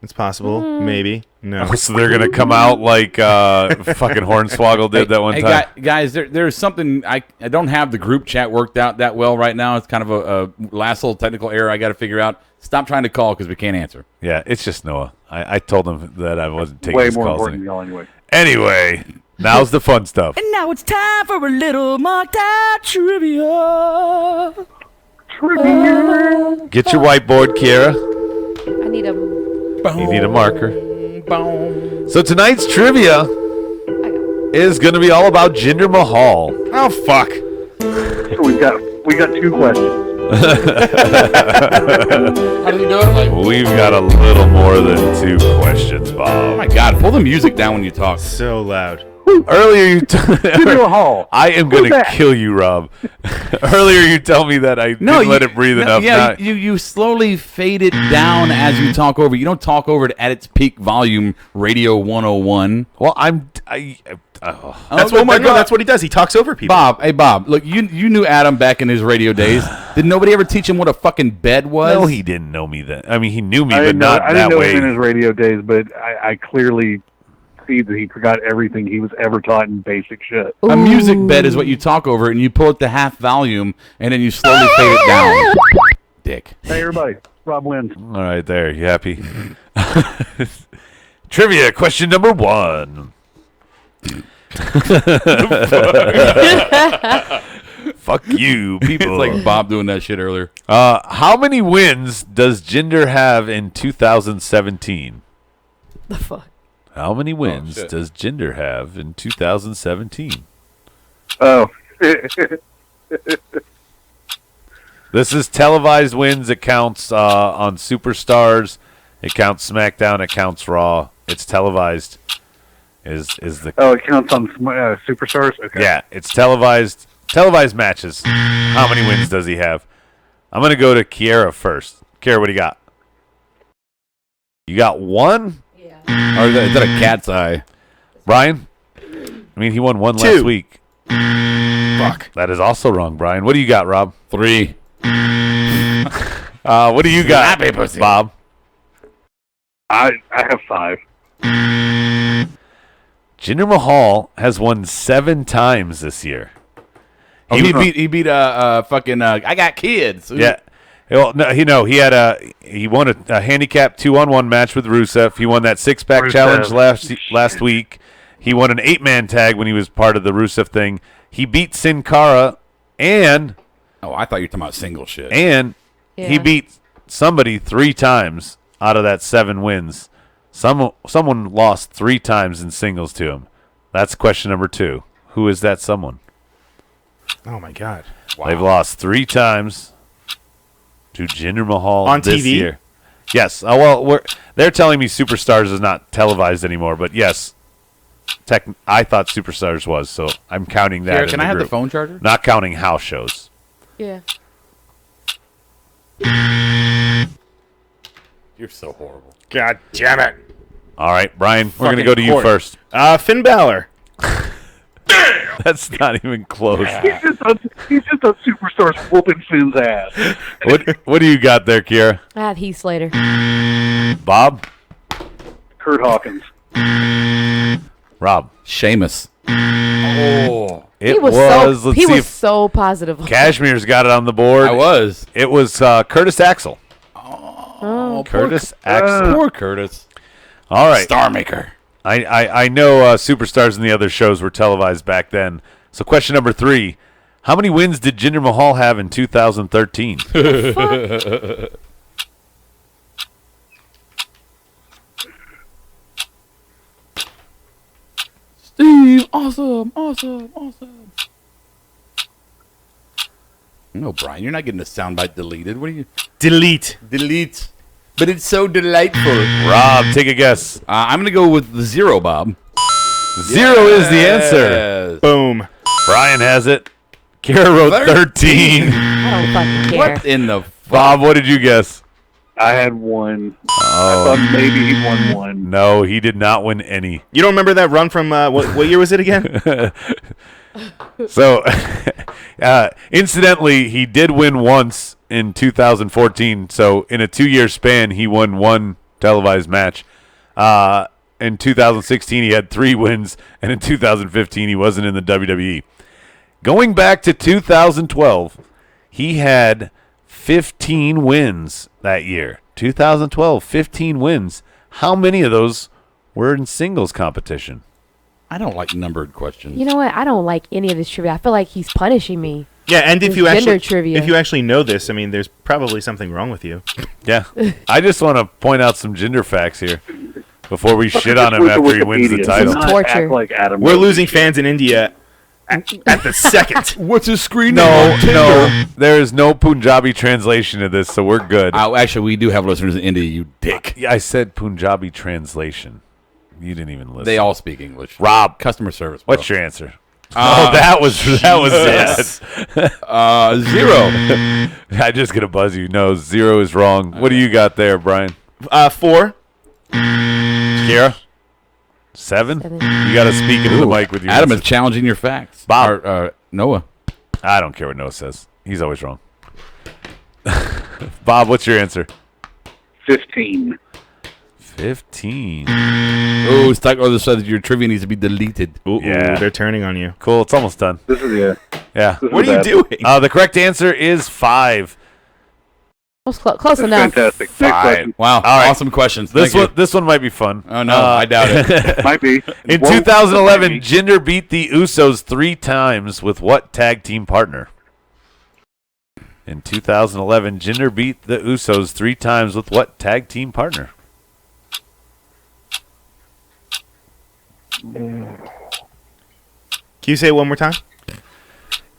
It's possible. Maybe. No. So they're going to come out like fucking Hornswoggle did that one time. Guys, there's something... I don't have the group chat worked out that well right now. It's kind of a last little technical error I got to figure out. Stop trying to call because we can't answer. Yeah, it's just Noah. I told him that I wasn't taking Way his more calls. important than y'all anyway. Anyway, now's the fun stuff. And now it's time for a little marked out trivia. Get your whiteboard, Kiera. I need a... You need a marker. So tonight's trivia is going to be all about Jinder Mahal. Oh, fuck. So we got 2 questions. How did you do it? We've got a little more than 2 questions, Bob. Oh my God! Pull the music down when you talk. So loud. Earlier you Mahal. I am going to kill you, Rob. Earlier you tell me that I didn't let it breathe enough. Yeah, you slowly fade it down as you talk over. You don't talk over it at its peak volume, Radio 101. Well, That's what he does. He talks over people. Bob, hey Bob, look, you knew Adam back in his radio days. Did nobody ever teach him what a fucking bed was? No, he didn't know me then. I mean, he knew me, I but not I that didn't know way. him in his radio days, but I clearly see that he forgot everything he was ever taught in basic shit. A music bed is what you talk over, and you pull it to half volume, and then you slowly fade it down. Dick. Hey, everybody. Rob wins. All right, there. You happy? Trivia question number 1. Fuck you, people. It's like Bob doing that shit earlier. How many wins does Jinder have in 2017? The fuck? How many wins does Jinder have in 2017? Oh. This is televised wins. It counts on Superstars. It counts SmackDown. It counts Raw. It's televised. Is the it counts on Superstars? Okay. Yeah, it's televised matches. How many wins does he have? I'm going to go to Kiera first. Kiera, what do you got? You got 1? Yeah. Or is that a cat's eye? Brian? I mean, he won 1 last week. Fuck. That is also wrong, Brian. What do you got, Rob? 3. What do you got, Bob? I have 5. Jinder Mahal has won 7 times this year. He beat fucking I got kids. Yeah. Well, no, he won a handicap 2-on-1 match with Rusev. He won that 6-pack challenge last week. He won an 8-man tag when he was part of the Rusev thing. He beat Sin Cara, and I thought you were talking about single shit. And he beat somebody 3 times out of that 7 wins. Someone lost 3 times in singles to him. That's question number 2. Who is that someone? Oh my God! Wow. They've lost 3 times to Jinder Mahal on this TV? year. Yes. They're telling me Superstars is not televised anymore, but yes, I thought Superstars was, so I'm counting that. Here, can I have the phone charger? Not counting house shows. Yeah. You're so horrible. God damn it! All right, Brian, we're gonna go to you first. Finn Balor. That's not even close. He's just a Superstars whooping Finn's ass. What do you got there, Kiera? I have Heath Slater. Bob? Kurt Hawkins. Rob? Sheamus. Oh. He was so positive. Cashmere's got it on the board. I was. It was Curtis Axel. Oh, Curtis Axel. Poor Curtis. All right. Star Maker. I know Superstars and the other shows were televised back then. So question number 3. How many wins did Jinder Mahal have in 2013? Steve, awesome. No, Brian, you're not getting the soundbite deleted. What are you? Delete. But it's so delightful. Rob, take a guess. I'm going to go with the 0, Bob. 0 is the answer. Boom. Brian has it. Kara wrote 13. I don't fucking care. What in the Bob, what did you guess? I had 1. Oh. I thought maybe he won 1. No, he did not win any. You don't remember that run from what year was it again? So, incidentally, he did win once in 2014. So, in a 2-year span, he won 1 televised match. In 2016, he had 3 wins, and in 2015, he wasn't in the WWE. Going back to 2012, he had 15 wins that year. 2012, 15 wins. How many of those were in singles competition? I don't like numbered questions. You know what? I don't like any of this trivia. I feel like he's punishing me. Yeah, and if This you gender actually trivia. if you actually know this, I mean, there's probably something wrong with you. Yeah. I just want to point out some gender facts here before we shit on him after he wins the title. Torture. Like Adam We're Rose. losing fans in India at the second. What's his screen No, there is no Punjabi translation of this, so we're good. Actually, we do have listeners in India, you dick. I said Punjabi translation. You didn't even listen. They all speak English. Rob, customer service. Bro. What's your answer? That was Jesus. it. 0. I'm just gonna buzz you. No, 0 is wrong. What do you got there, Brian? 4. Kira? 7? You got to speak into the mic with your Adam answer. is challenging your facts. Bob. Or, Noah. I don't care what Noah says. He's always wrong. Bob, what's your answer? 15. 15. Oh, it's like said that your trivia needs to be deleted. Ooh, Yeah. they're turning on you. Cool. It's almost done. This is Yeah. What are you doing? The correct answer is 5. Close enough. Fantastic. Next Fine. question. Wow. All right. Awesome questions. This Thank you. this one might be fun. Oh, no. I doubt it. Might be. In Won't- 2011, might be. Jinder beat the Usos 3 times with what tag team partner? In 2011, Jinder beat the Usos 3 times with what tag team partner? Can you say it one more time?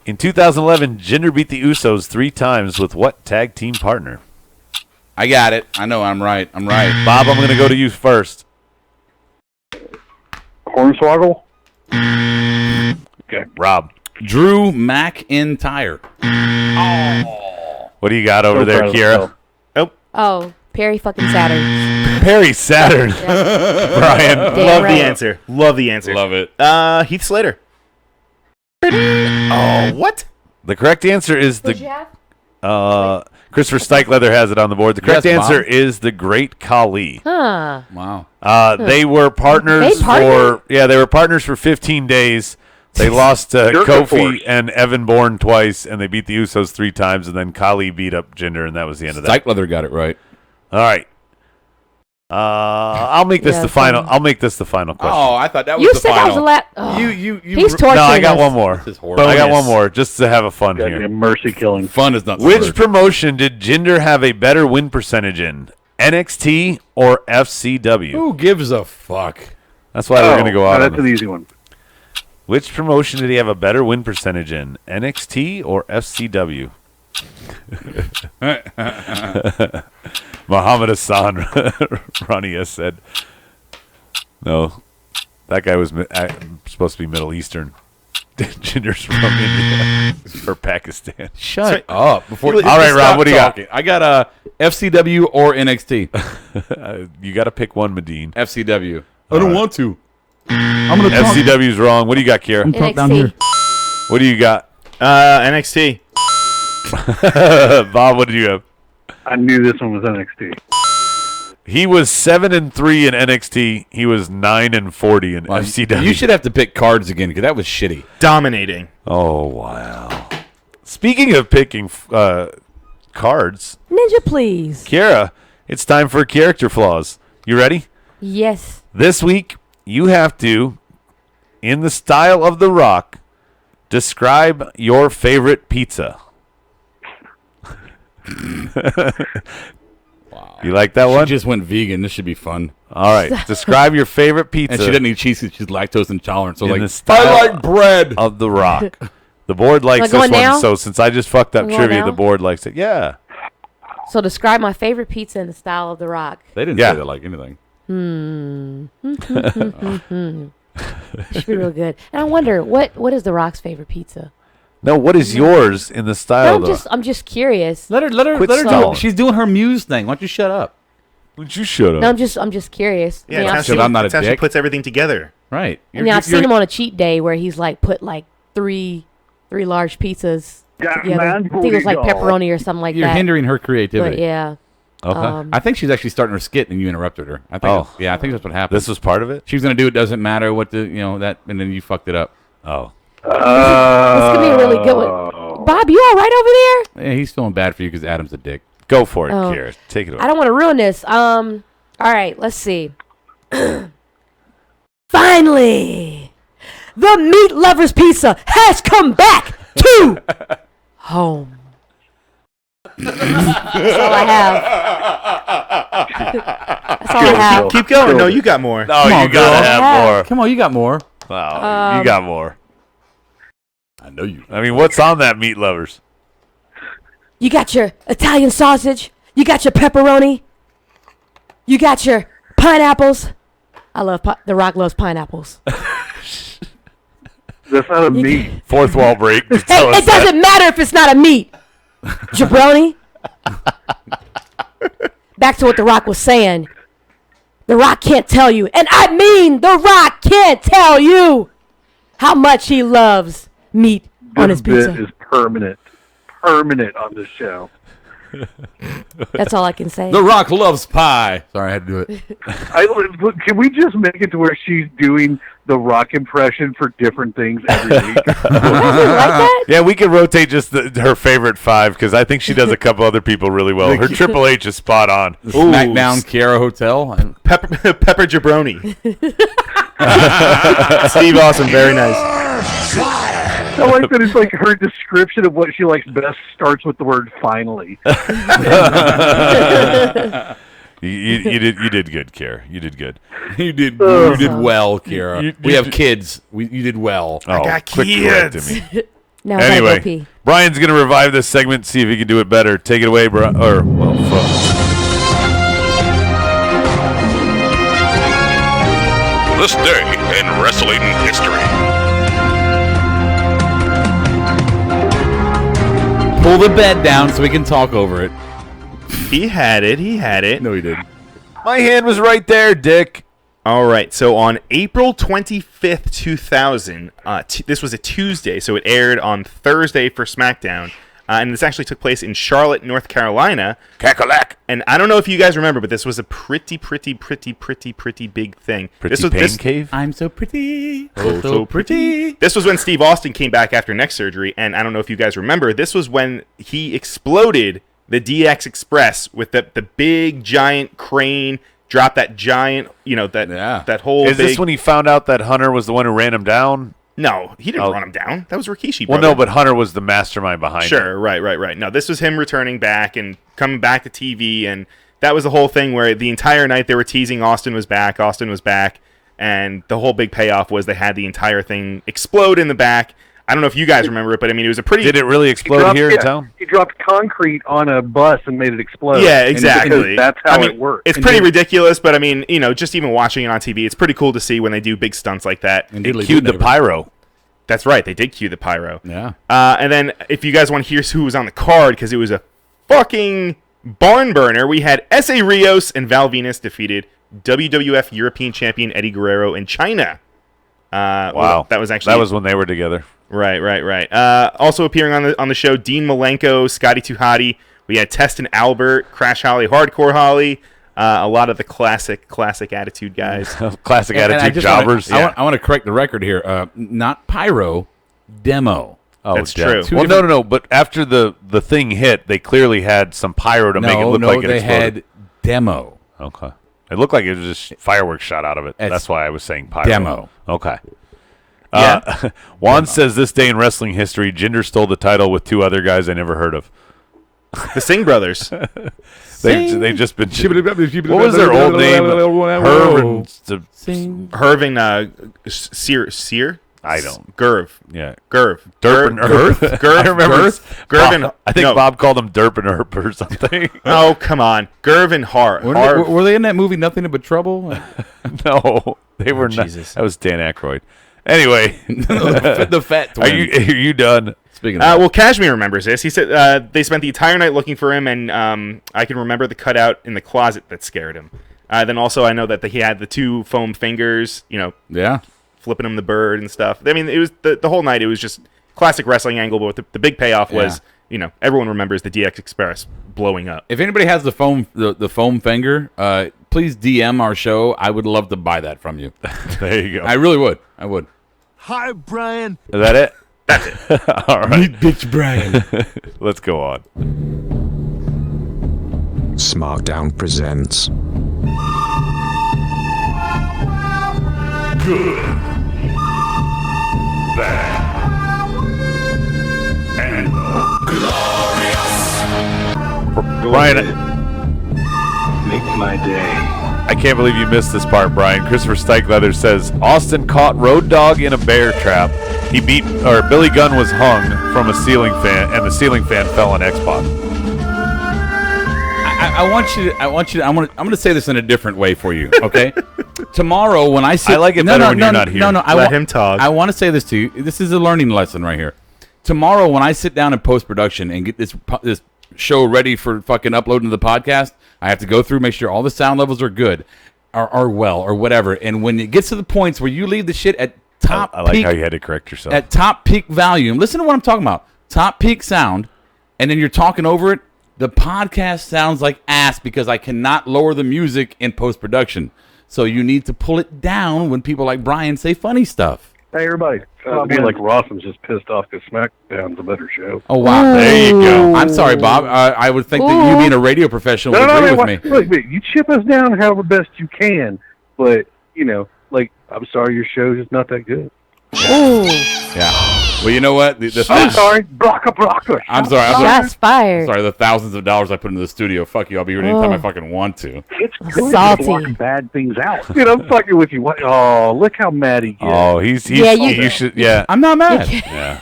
In 2011, Jinder beat the Usos 3 times with what tag team partner? I got it. I know I'm right. Bob, I'm going to go to you first. Hornswoggle? Okay. Rob. Drew McIntyre. What do you got over there, Kira? Oh, Perry fucking Saturn. Perry Saturn. Brian. Damn Love right. the answer. Love the answer. Love it. Heath Slater. Oh, what? The correct answer is Christopher Stikelether has it on the board. The correct Yes, answer Bob. is the Great Khali. Huh. Wow. They were partners They partnered? they were partners for 15 days. They lost to Jerk Kofi force. and Evan Bourne twice, and they beat the Usos 3 times, and then Khali beat up Jinder, and that was the end of that. Stikelether got it right. All right. I'll make this Yeah, the final. fine. I'll make this the final question. Oh, I thought that was You the said final. that was the last. Oh. You He's torturing No, I got us. one more. This is horrible. I got Bonus. one more just to have a fun Gotta be here. a mercy killing. Fun is not the Which word. promotion did Jinder have a better win percentage in? NXT or FCW? Who gives a fuck? That's why we're going to go out. That's on an this. easy one. Which promotion did he have a better win percentage in? NXT or FCW? Muhammad Hassan, Ronnie has said. No, that guy was supposed to be Middle Eastern. Jinder's from India or Pakistan. Shut up. Before All right, Rob, what do you got? I got FCW or NXT. You got to pick one, Medine. FCW. I don't want to. I'm gonna talk. FCW's wrong. What do you got, Kira? I'm talk down here. What do you got? NXT. Bob, what did you have? I knew this one was NXT. He was 7-3 in NXT. He was 9-40 in FCW. You should have to pick cards again because that was shitty. Dominating. Oh wow! Speaking of picking cards, Ninja, please. Kira, it's time for character flaws. You ready? Yes. This week, you have to, in the style of The Rock, Describe your favorite pizza. Wow. You like that one? She just went vegan. This should be fun. All right. Describe your favorite pizza. And she doesn't eat cheese because she's lactose intolerant. So, in like, the style I like bread. of The Rock. The board likes Am I this going one. now? So since I just fucked up Am I going trivia, now? the board likes it. Yeah. So describe my favorite pizza in the style of The Rock. They didn't Yeah. say they like anything. Should be real good. And I wonder what is The Rock's favorite pizza? No, what is yours in the style No, of I'm just curious. Let her Quit do it. stalling. She's doing her muse thing. Why don't you shut up? Would you shut up? No, I'm just curious. Yeah, I've it's seen, how I'm not a it's how she dick. puts everything together. Right. I've seen him on a cheat day where he's like put like three large pizzas together. I think it was like pepperoni or something like You're that. hindering her creativity. But yeah. Okay. I think she's actually starting her skit and you interrupted her. I think. I think that's what happened. This was part of it? She was going to do it. Doesn't matter what and then you fucked it up. Oh. This could be a really good one. Bob, you all right over there? Yeah, he's feeling bad for you because Adam's a dick. Go for it, Oh. Kiera. Take it away. I don't want to ruin this. All right, let's see. Finally, the Meat Lovers Pizza has come back to home. That's all I have. That's all I have. Keep going. No, you got more. No, you gotta have more. Come on, you got more. Wow, you got more. I know you. I mean, what's on that Meat Lovers? You got your Italian sausage. You got your pepperoni. You got your pineapples. I love The Rock loves pineapples. That's not a meat. Fourth wall break. Just Hey, tell us it doesn't matter if it's not a meat. Jabroni. Back to what The Rock was saying. The Rock can't tell you, and I mean The Rock can't tell you how much he loves meat on his This pizza. bit is permanent on this show. That's all I can say. The Rock loves pie. Sorry, I had to do it. Can we just make it to where she's doing the Rock impression for different things every week? Yeah, we can rotate just her favorite 5 because I think she does a couple other people really well. Her Triple H is spot on. Smackdown Kiera Hotel. Pepper Jabroni. Steve Austin, very nice. I like that it's like her description of what she likes best starts with the word finally. You did good, Kiera. You did good. You did well, Kiera. We have kids. You did well. Oh, I got quick kids. correct me. No, I gotta go Anyway, pee. Brian's gonna revive this segment, see if he can do it better. Take it away, Brian. This day in wrestling history. Pull the bed down so we can talk over it. He had it. No, he didn't. My hand was right there, Dick. All right, so on April 25th, 2000, this was a Tuesday, so it aired on Thursday for SmackDown, and this actually took place in Charlotte, North Carolina. Cackalack. And I don't know if you guys remember, but this was a pretty big thing. This Cave? I'm so pretty. Oh, so pretty. This was when Steve Austin came back after neck surgery, and I don't know if you guys remember, this was when he exploded the DX Express with the big, giant crane, dropped that giant, that whole Is this when he found out that Hunter was the one who ran him down? No, he didn't run him down. That was Rikishi, Well, brother. no, but Hunter was the mastermind behind it. Sure, right. No, this was him returning back and coming back to TV, and that was the whole thing where the entire night they were teasing Austin was back, and the whole big payoff was they had the entire thing explode in the back. I don't know if you guys remember it, but I mean, it was a pretty... Did it really explode here in town? He dropped concrete on a bus and made it explode. Yeah, exactly. That's how it works. It's pretty ridiculous, but I mean, just even watching it on TV, it's pretty cool to see when they do big stunts like that. And they cued the pyro. That's right, they did cue the pyro. Yeah. And then if you guys want to hear who was on the card, because it was a fucking barn burner, we had S.A. Rios and Val Venus defeated WWF European Champion Eddie Guerrero in China. Wow. That was actually... That was when they were together. Right. Also appearing on the show, Dean Malenko, Scotty Tuhati. We had Test and Albert, Crash Holly, Hardcore Holly. A lot of the classic Attitude guys. Classic Attitude jobbers. I want to correct the record here. Not pyro, demo. Oh, that's true. Well, no. But after the thing hit, they clearly had some pyro to make it look like it they exploded. had demo. Okay. It looked like it was just fireworks shot out of it. That's why I was saying pyro. Demo. Okay. Juan says this day in wrestling history, Jinder stole the title with 2 other guys I never heard of. The Singh brothers. They've just been. What was their old name? Herv and Sear? I don't. Gurv. Yeah. Gurv. Derp and Herb. Gurv. I remember. Gurv and I think Bob called him Derp and Herb or something. Oh, come on. Gurv and Harv. Were they in that movie Nothing But Trouble? No, they were not. Jesus. That was Dan Aykroyd. Anyway, the fat twin. Are you done? Speaking of well, Kashmir remembers this. He said they spent the entire night looking for him, and I can remember the cutout in the closet that scared him. Then also I know that he had the 2 foam fingers, flipping him the bird and stuff. I mean, it was the whole night. It was just classic wrestling angle, but the big payoff was, everyone remembers the DX Express blowing up. If anybody has the foam finger, please DM our show. I would love to buy that from you. There you go. I really would. I would. Hi, Brian. Is that it? That's it. All right. Meet Bitch Brian. Let's go on. Smarkdown presents. Good, bad, and glorious. Brian, make my day. I can't believe you missed this part, Brian. Christopher Stikelether says Austin caught Road Dogg in a bear trap. Billy Gunn was hung from a ceiling fan, and the ceiling fan fell on X-Pac. I'm going to say this in a different way for you, okay? Tomorrow when I sit... I like it better when you're not here. Let him talk. I want to say this to you. This is a learning lesson right here. Tomorrow when I sit down in post-production and get this show ready for fucking uploading to the podcast, I have to go through, make sure all the sound levels are good, are well, or whatever. And when it gets to the points where you leave the shit at top I like peak, how you had to correct yourself. at top peak volume, listen to what I'm talking about. Top peak sound, and then you're talking over it, the podcast sounds like ass because I cannot lower the music in post-production. So you need to pull it down when people like Brian say funny stuff. Hey, everybody. I mean, like Rossum's just pissed off because SmackDown's a better show. Oh, wow. There you go. I'm sorry, Bob. I would think that you being a radio professional would agree with me. Look, you chip us down however best you can, but, I'm sorry your show is not that good. Yeah. Well, you know what? I'm sorry. Blocka. I'm sorry. Shots fired. Sorry, the thousands of dollars I put into the studio. Fuck you. I'll be here anytime I fucking want to. It's good Salty. to block bad things out. I'm fucking with you. Oh, look how mad he gets. Oh, he's you should. Yeah, I'm not mad. Yeah.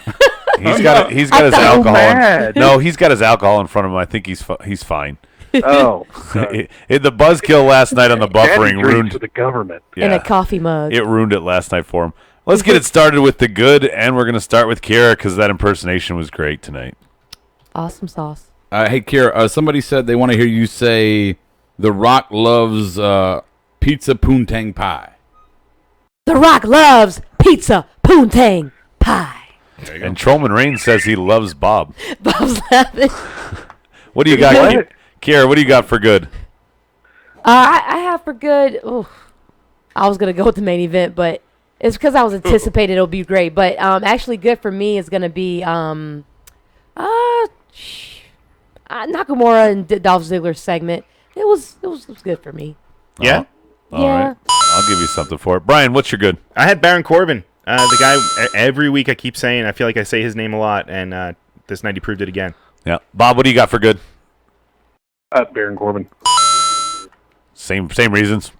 He's got his alcohol. No, he's got his alcohol in front of him. I think he's fine. Oh, the buzzkill last night on the buffering ruined the government. In a coffee mug. It ruined it last night for him. Let's get it started with the good, and we're going to start with Kira because that impersonation was great tonight. Awesome sauce. Hey, Kira, somebody said they want to hear you say The Rock loves pizza poontang pie. The Rock loves pizza poontang pie. And Trollman Reigns says he loves Bob. Bob's laughing. What do you got, Kira? What do you got for good? I have for good. I was going to go with the main event, but it's because I was anticipating it'll be great. But actually, good for me is going to be Nakamura and Dolph Ziggler's segment. It was good for me. Yeah? All right. I'll give you something for it. Brian, what's your good? I had Baron Corbin. The guy, every week I keep saying, I feel like I say his name a lot, and this night he proved it again. Yeah. Bob, what do you got for good? Baron Corbin. Same reasons.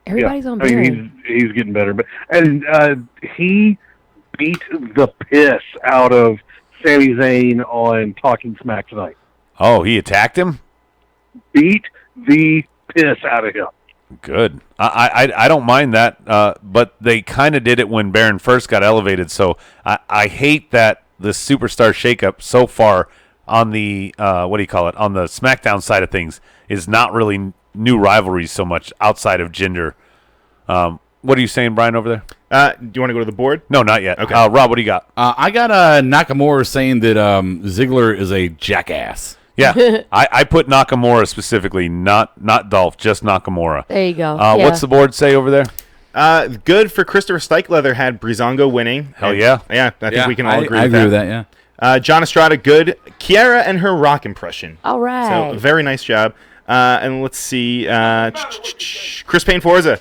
Everybody's on Baron. I mean, he's getting better, and he beat the piss out of Sami Zayn on Talking Smack tonight. Oh, he attacked him? Beat the piss out of him. Good. I don't mind that, but they kind of did it when Baron first got elevated, so I hate that the superstar shakeup so far on the, on the SmackDown side of things is not really new rivalries so much outside of Jinder. What are you saying, Brian, over there? Do you want to go to the board? No, not yet. Okay. Rob, what do you got? I got Nakamura saying that Ziggler is a jackass. Yeah, I put Nakamura specifically, not Dolph, just Nakamura. There you go. What's the board say over there? Good for Christopher Stikelether had Breezango winning. Hell yeah. Yeah, I think we can all agree I with agree that. with that, yeah. John Estrada, good. Kiara and her rock impression. All right. So, very nice job. And let's see. Chris Payne Forza.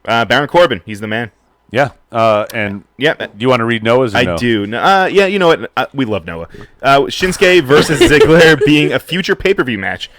Baron Corbin, he's the man. Yeah, and do you want to read Noah's? Or I no? do. Yeah, you know what? We love Noah. Shinsuke versus Ziggler being a future pay-per-view match.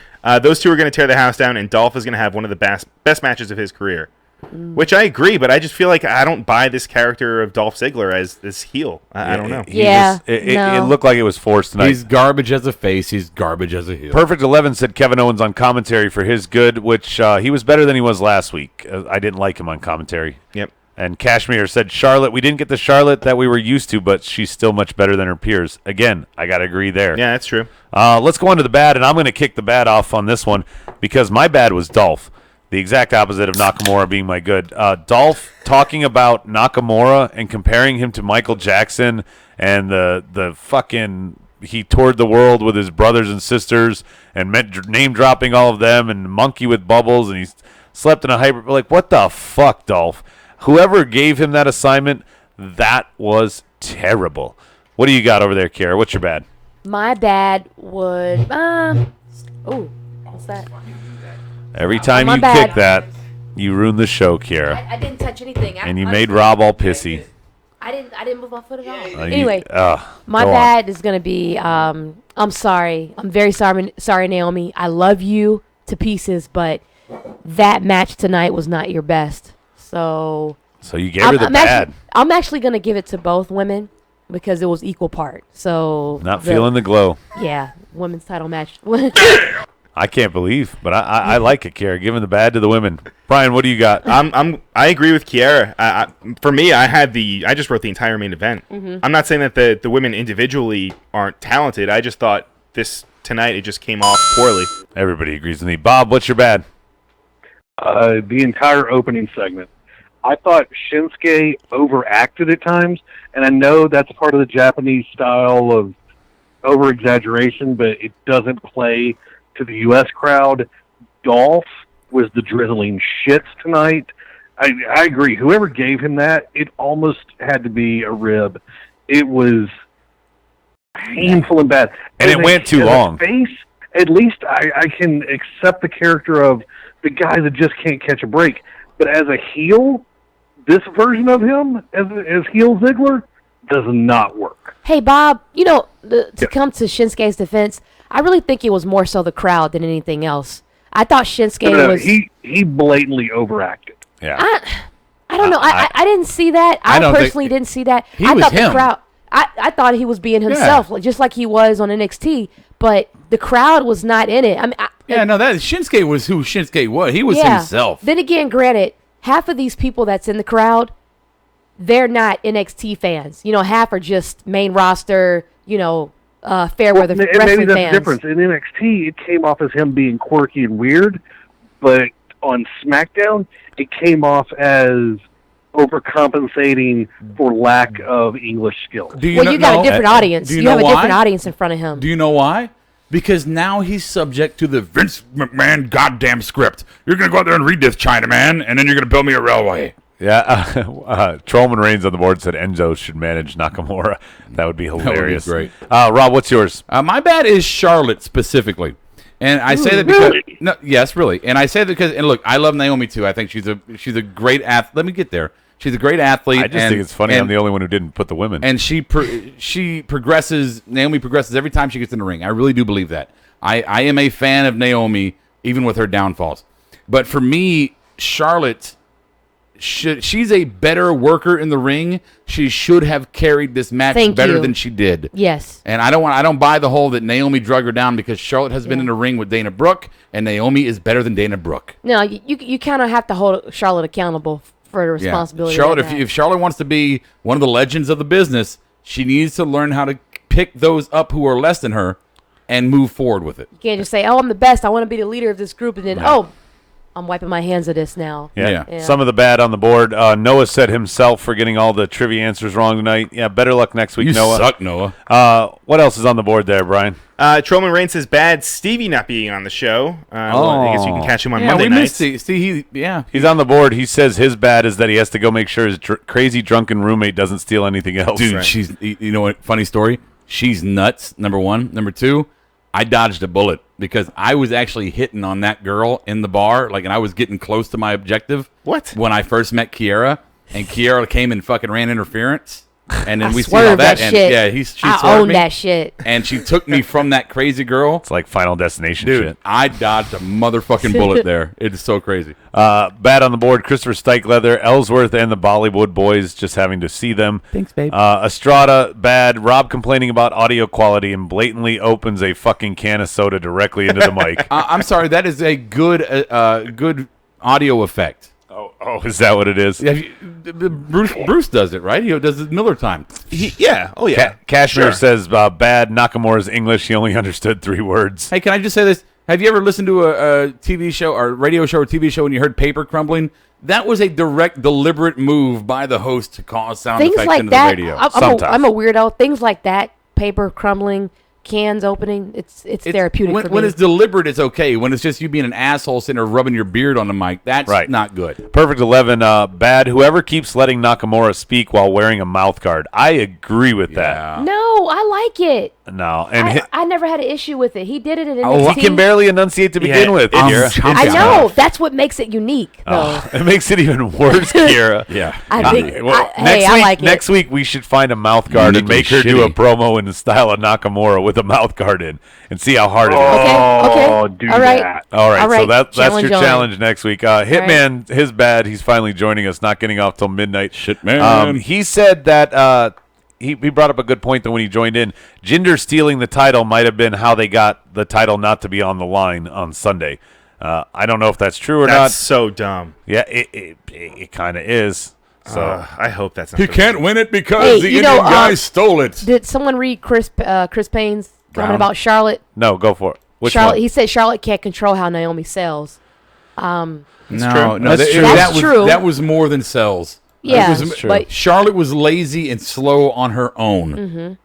Those two are going to tear the house down, and Dolph is going to have one of the best matches of his career. Which I agree, but I just feel like I don't buy this character of Dolph Ziggler as this heel. I don't know. It looked like it was forced tonight. He's garbage as a face. He's garbage as a heel. Perfect 11 said Kevin Owens on commentary for his good, which he was better than he was last week. I didn't like him on commentary. Yep. And Cashmere said, Charlotte, we didn't get the Charlotte that we were used to, but she's still much better than her peers. Again, I got to agree there. Yeah, that's true. Let's go on to the bad, and I'm going to kick the bad off on this one because my bad was Dolph. The exact opposite of Nakamura being my good. Dolph talking about Nakamura and comparing him to Michael Jackson and the fucking he toured the world with his brothers and sisters and name dropping all of them and monkey with bubbles and he slept in a hyper. Like, what the fuck, Dolph? Whoever gave him that assignment, that was terrible. What do you got over there, Kiara? What's your bad? My bad would what's that? Every time you kick that, you ruin the show, Kiara. I didn't touch anything. And you made Rob all pissy. I didn't move my foot at all. Anyway, my go bad is gonna be. I'm sorry. I'm very sorry, Naomi. I love you to pieces, but that match tonight was not your best. So you gave her the bad. I'm actually gonna give it to both women because it was equal part. So not feeling the glow. Yeah, women's title match. I can't believe, but I like it, Kiara. Giving the bad to the women. Brian, what do you got? I agree with Kiara. For me, I just wrote the entire main event. Mm-hmm. I'm not saying that the women individually aren't talented. I just thought tonight it just came off poorly. Everybody agrees with me. Bob, what's your bad? The entire opening segment. I thought Shinsuke overacted at times, and I know that's part of the Japanese style of over-exaggeration, but it doesn't play to the U.S. crowd. Dolph was the drizzling shits tonight. I agree. Whoever gave him that, it almost had to be a rib. It was painful and bad. And it went too long. Face, at least I can accept the character of the guy that just can't catch a break. But as a heel, this version of him, as heel Ziggler, does not work. Hey, Bob, to come to Shinsuke's defense, I really think it was more so the crowd than anything else. I thought Shinsuke was... He blatantly overacted. Yeah. I don't know. I didn't see that. I personally didn't see that. I thought the crowd... I thought he was being himself, just like he was on NXT, but the crowd was not in it. That Shinsuke was who Shinsuke was. He was himself. Then again, granted, half of these people that's in the crowd, they're not NXT fans. Half are just main roster, fair weather wrestling fans. Maybe that's the difference. In NXT, it came off as him being quirky and weird, but on SmackDown, it came off as overcompensating for lack of English skills. You got a different audience. You have a different audience in front of him. Do you know why? Because now he's subject to the Vince McMahon goddamn script. You're going to go out there and read this, Chinaman, and then you're going to build me a railway. Yeah, Trollman Reigns on the board said Enzo should manage Nakamura. That would be hilarious. That would be great. Rob, what's yours? My bad is Charlotte specifically. And I say that because yes, really. And I say that because look, I love Naomi too. I think she's a great athlete. Let me get there. She's a great athlete. I just think it's funny I'm the only one who didn't put the women. And she progresses. Naomi progresses every time she gets in the ring. I really do believe that. I am a fan of Naomi, even with her downfalls. But for me, Charlotte, she's a better worker in the ring. She should have carried this match better than she did. Yes. And I don't buy the whole that Naomi drug her down because Charlotte has been in the ring with Dana Brooke, and Naomi is better than Dana Brooke. No, you kind of have to hold Charlotte accountable for the responsibility. Charlotte, if Charlotte wants to be one of the legends of the business, she needs to learn how to pick those up who are less than her and move forward with it. You can't just say, "Oh, I'm the best. I want to be the leader of this group," and then, I'm wiping my hands of this now. Yeah. Some of the bad on the board. Noah said himself for getting all the trivia answers wrong tonight. Yeah, better luck next week, Noah. You suck, Noah. What else is on the board there, Brian? Trollman Reigns says bad Stevie not being on the show. I guess you can catch him on Monday nights. He's on the board. He says his bad is that he has to go make sure his crazy drunken roommate doesn't steal anything else. Dude, she's, you know what, funny story? She's nuts, number one. Number two, I dodged a bullet because I was actually hitting on that girl in the bar, and I was getting close to my objective. What? When I first met Kiara. and Kiera came and fucking ran interference. And then we see how swerved that that ended. shit. Yeah, she I swerved own me, that shit. and she took me from that crazy girl. It's like Final Destination Dude, shit. I dodged a motherfucking bullet there. It is so crazy. Bad on the board, Christopher Stykeleather, Ellsworth, and the Bollywood boys, just having to see them. Thanks, babe. Estrada, bad. Rob complaining about audio quality and blatantly opens a fucking can of soda directly into the mic. I'm sorry, that is a good good audio effect. Oh, is that what it is? Yeah, Bruce does it, right? He does it Miller time. Yeah. Oh, yeah. Cashmere Sure. says, bad. Nakamura's English, he only understood 3 words. Hey, can I just say this? Have you ever listened to a TV show or radio show or TV show when you heard paper crumbling? That was a direct, deliberate move by the host to cause sound Things effects like into that. the radio. I'm a weirdo. Things like that, paper crumbling, cans opening, it's therapeutic for me. When it's deliberate, it's okay. When it's just you being an asshole sitting there rubbing your beard on the mic, that's not good. Perfect 11, bad. Whoever keeps letting Nakamura speak while wearing a mouth guard. I agree with that. No, I like it. No, and I never had an issue with it. He did it at NXT. he can barely enunciate to begin with. Kira. I know. That's what makes it unique, though. It makes it even worse, Kira. Yeah. I think. I like it. Next week we should find a mouth guard and make her do a promo in the style of Nakamura with a mouth guard in, and see how hard it is. Okay. Do All right. that. All right, so that's your Challenge on. challenge next week. Hitman, his bad. He's finally joining us, not getting off till midnight. Shit, man. He said that he brought up a good point though when he joined in. Jinder stealing the title might have been how they got the title not to be on the line on Sunday. I don't know if that's true or not. That's so dumb. Yeah, it kind of is. So I hope that's not. He the can't case. win it because the Indian guy stole it. Did someone read Chris Payne's comment about Charlotte? No, go for it. Which Charlotte, one? he said Charlotte can't control how Naomi sells. No, That's true. That true. That was more than sells. Yeah, It was- true. but Charlotte was lazy and slow on her own.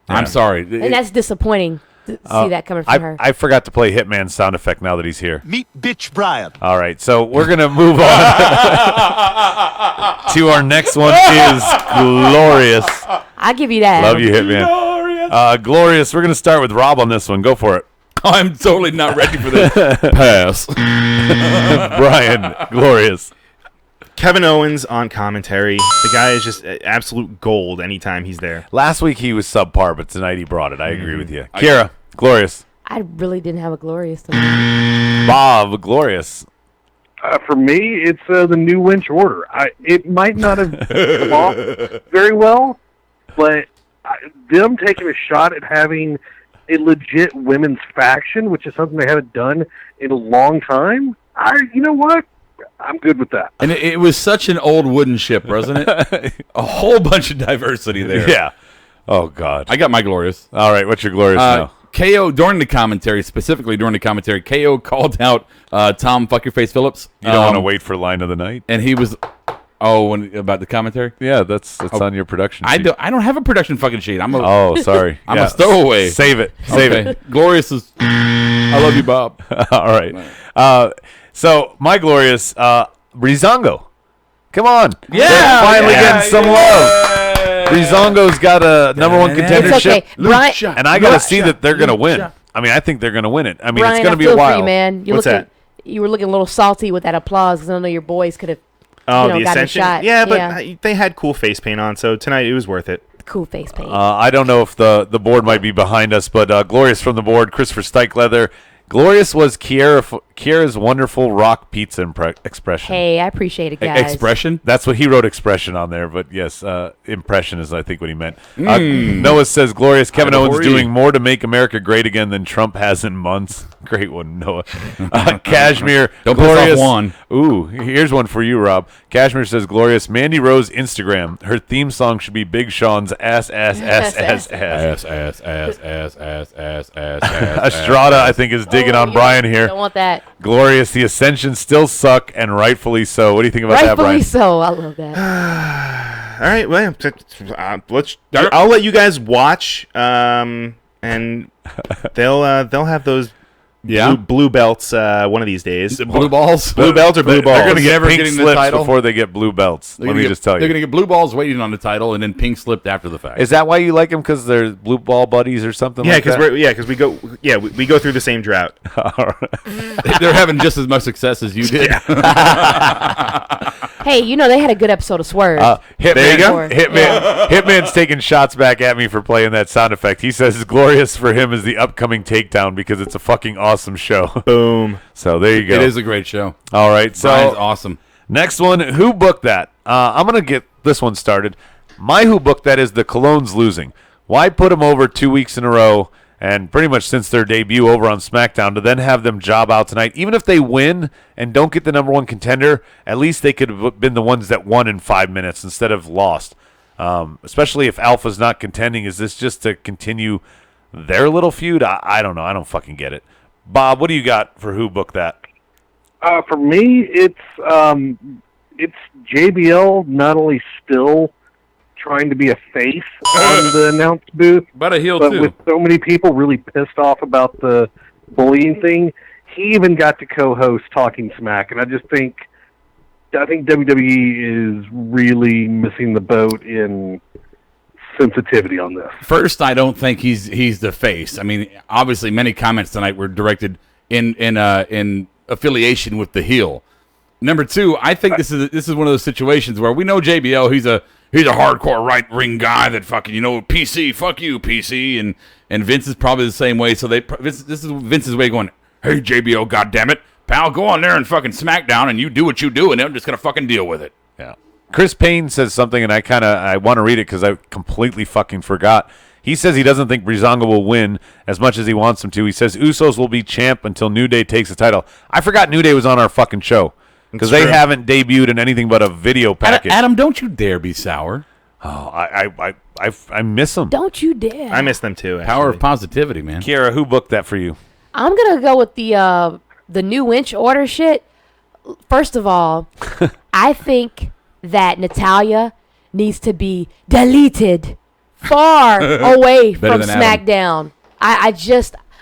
I'm sorry. and that's disappointing to see that coming from her. I forgot to play Hitman's sound effect now that he's here. Meet Bitch Brian. All right, so we're going to move on to our next one is Glorious. I'll give you that. Love you, Hitman. Glorious. We're going to start with Rob on this one. Go for it. I'm totally not ready for this. Pass. Brian, Glorious. Kevin Owens on commentary. The guy is just absolute gold anytime he's there. Last week he was subpar, but tonight he brought it. I agree with you. Kira, Glorious. I really didn't have a glorious time. Bob, Glorious. For me, it's the new Winch Order. It might not have come off very well, but them taking a shot at having a legit women's faction, which is something they haven't done in a long time, you know what? I'm good with that. And it was such an old wooden ship, wasn't it? A whole bunch of diversity there. Yeah. Oh, God. I got my Glorious. All right, what's your Glorious now? KO, during the commentary, specifically during the commentary, KO called out Tom Fuck Your Face Phillips. You don't want to wait for line of the night? And he was... Oh, about the commentary? Yeah, that's on your production sheet. I don't have a production fucking sheet. Sorry. I'm a stowaway. Save it. Save it. Glorious is... I love you, Bob. All right. So, my Glorious, Breezango. Come on. Yeah. They're finally getting some love. Breezango's got a number one contendership. It's okay. Brian, And I got to see that they're going to win. I mean, I think they're going to win it. I mean, Brian, it's going to be I a feel for while. you, man. What's that? You were looking a little salty with that applause because I know your boys could have The gotten a Ascension. shot. Yeah, but they had cool face paint on, so tonight it was worth it. Cool face paint. I don't know if the board might be behind us, but Glorious from the board, Christopher Stykeleather. Glorious was Kiera's wonderful rock pizza expression. Hey, I appreciate it, guys. Expression? That's what he wrote expression on there, but yes, impression is I think what he meant. Noah says Glorious Kevin Owens doing more to make America great again than Trump has in months. Great one, Noah. Cashmere. Don't Glorious. piss off one. Ooh, here's one for you, Rob. Cashmere says Glorious. Mandy Rose Instagram. Her theme song should be Big Sean's ass. Estrada, I think, is digging on Brian here. Don't want that. Glorious. The Ascension still suck, and rightfully so. What do you think about that, Brian? Rightfully so. I love that. All right, well, I'll let you guys watch, and they'll have those blue belts one of these days. Blue balls? Blue belts or blue balls? They're going to get Never pink getting the slips title. before they get blue belts. Let me just tell They're you. going to get blue balls waiting on the title and then pink slipped after the fact. Is that why you like them? Because they're blue ball buddies or something Yeah, like that? because we go through the same drought. They're having just as much success as you did. Hey, they had a good episode of Swerve. Hitman's taking shots back at me for playing that sound effect. He says glorious for him is the upcoming Takedown because it's a fucking awesome show. Boom. So there you go. It is a great show. All right. So Brian's awesome. Next one, who booked that? I'm going to get this one started. My who booked that is the Colognes losing. Why put them over 2 weeks in a row and pretty much since their debut over on SmackDown to then have them job out tonight? Even if they win and don't get the number one contender, at least they could have been the ones that won in 5 minutes instead of lost. Especially if Alpha's not contending. Is this just to continue their little feud? I don't know. I don't fucking get it. Bob, what do you got for who booked that? For me, it's JBL not only still trying to be a face on the announce booth, but a heel too. With so many people really pissed off about the bullying thing, he even got to co-host Talking Smack, and I think WWE is really missing the boat in sensitivity on this. First, I don't think he's the face. I mean, obviously, many comments tonight were directed in affiliation with the heel. Number two, I think this is one of those situations where we know JBL. He's a hardcore right ring guy that fucking PC, fuck you PC, and Vince is probably the same way. So this is Vince's way of going, hey JBL, goddammit, pal, go on there and fucking SmackDown and you do what you do, and I'm just gonna fucking deal with it. Yeah. Chris Payne says something, and I want to read it because I completely fucking forgot. He says he doesn't think Breezango will win as much as he wants him to. He says Usos will be champ until New Day takes the title. I forgot New Day was on our fucking show because they haven't debuted in anything but a video package. Adam, don't you dare be sour. Oh, I miss them. Don't you dare. I miss them too. Actually. Power of positivity, man. Kiera, who booked that for you? I'm gonna go with the new winch order shit. First of all, I think that Natalya needs to be deleted far away from SmackDown. I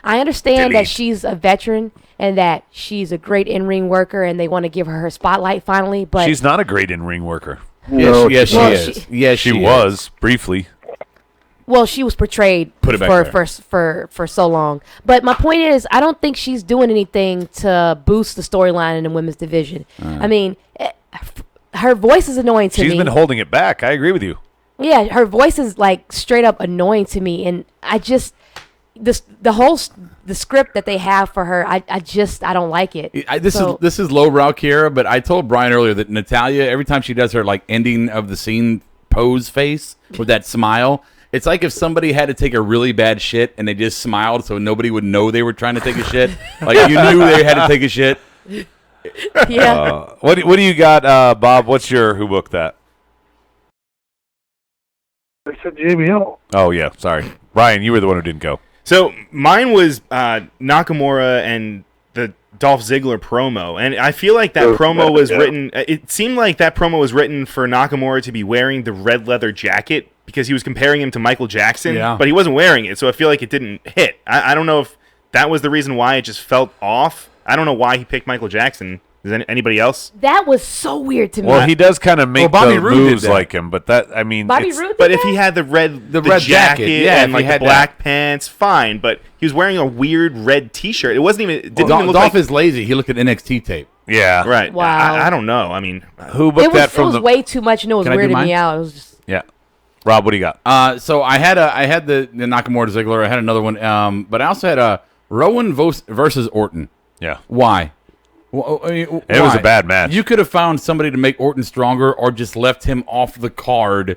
understand that she's a veteran and that she's a great in-ring worker and they want to give her spotlight finally, but she's not a great in-ring worker. Yes, she is. Yes, she was briefly. Well, she was portrayed for so long. But my point is, I don't think she's doing anything to boost the storyline in the women's division. I mean, her voice is annoying to me. She's been holding it back. I agree with you. Yeah, her voice is like straight up annoying to me, and I just the script that they have for her, I don't like it. This is lowbrow, Kiera, but I told Brian earlier that Natalya, every time she does her like ending of the scene pose face with that smile, it's like if somebody had to take a really bad shit and they just smiled so nobody would know they were trying to take a shit. Like you knew they had to take a shit. Yeah. What do you got, Bob? What's your who booked that? I said JBL. Oh, yeah. Sorry. Ryan, you were the one who didn't go. So mine was Nakamura and the Dolph Ziggler promo. And I feel like that promo was written... It seemed like that promo was written for Nakamura to be wearing the red leather jacket because he was comparing him to Michael Jackson. Yeah. But he wasn't wearing it, so I feel like it didn't hit. I don't know if that was the reason why it just felt off. I don't know why he picked Michael Jackson. Is anybody else? That was so weird to me. Well, he does kind of make Bobby the Roode moves like him, but that, I mean... Bobby Roode But if he had the red jacket yeah, and like the black pants, fine. But he was wearing a weird red T-shirt. It wasn't even... It didn't even look Dolph like... is lazy. He looked at NXT tape. Yeah. Right. Wow. I don't know. I mean... Who booked that from it was way too much and it was Can I do weirding mine? me out. It was just... Yeah. Rob, what do you got? So I had the Nakamura to Ziggler. I had another one. But I also had Rowan versus Orton. Yeah. Why? It was a bad match. You could have found somebody to make Orton stronger, or just left him off the card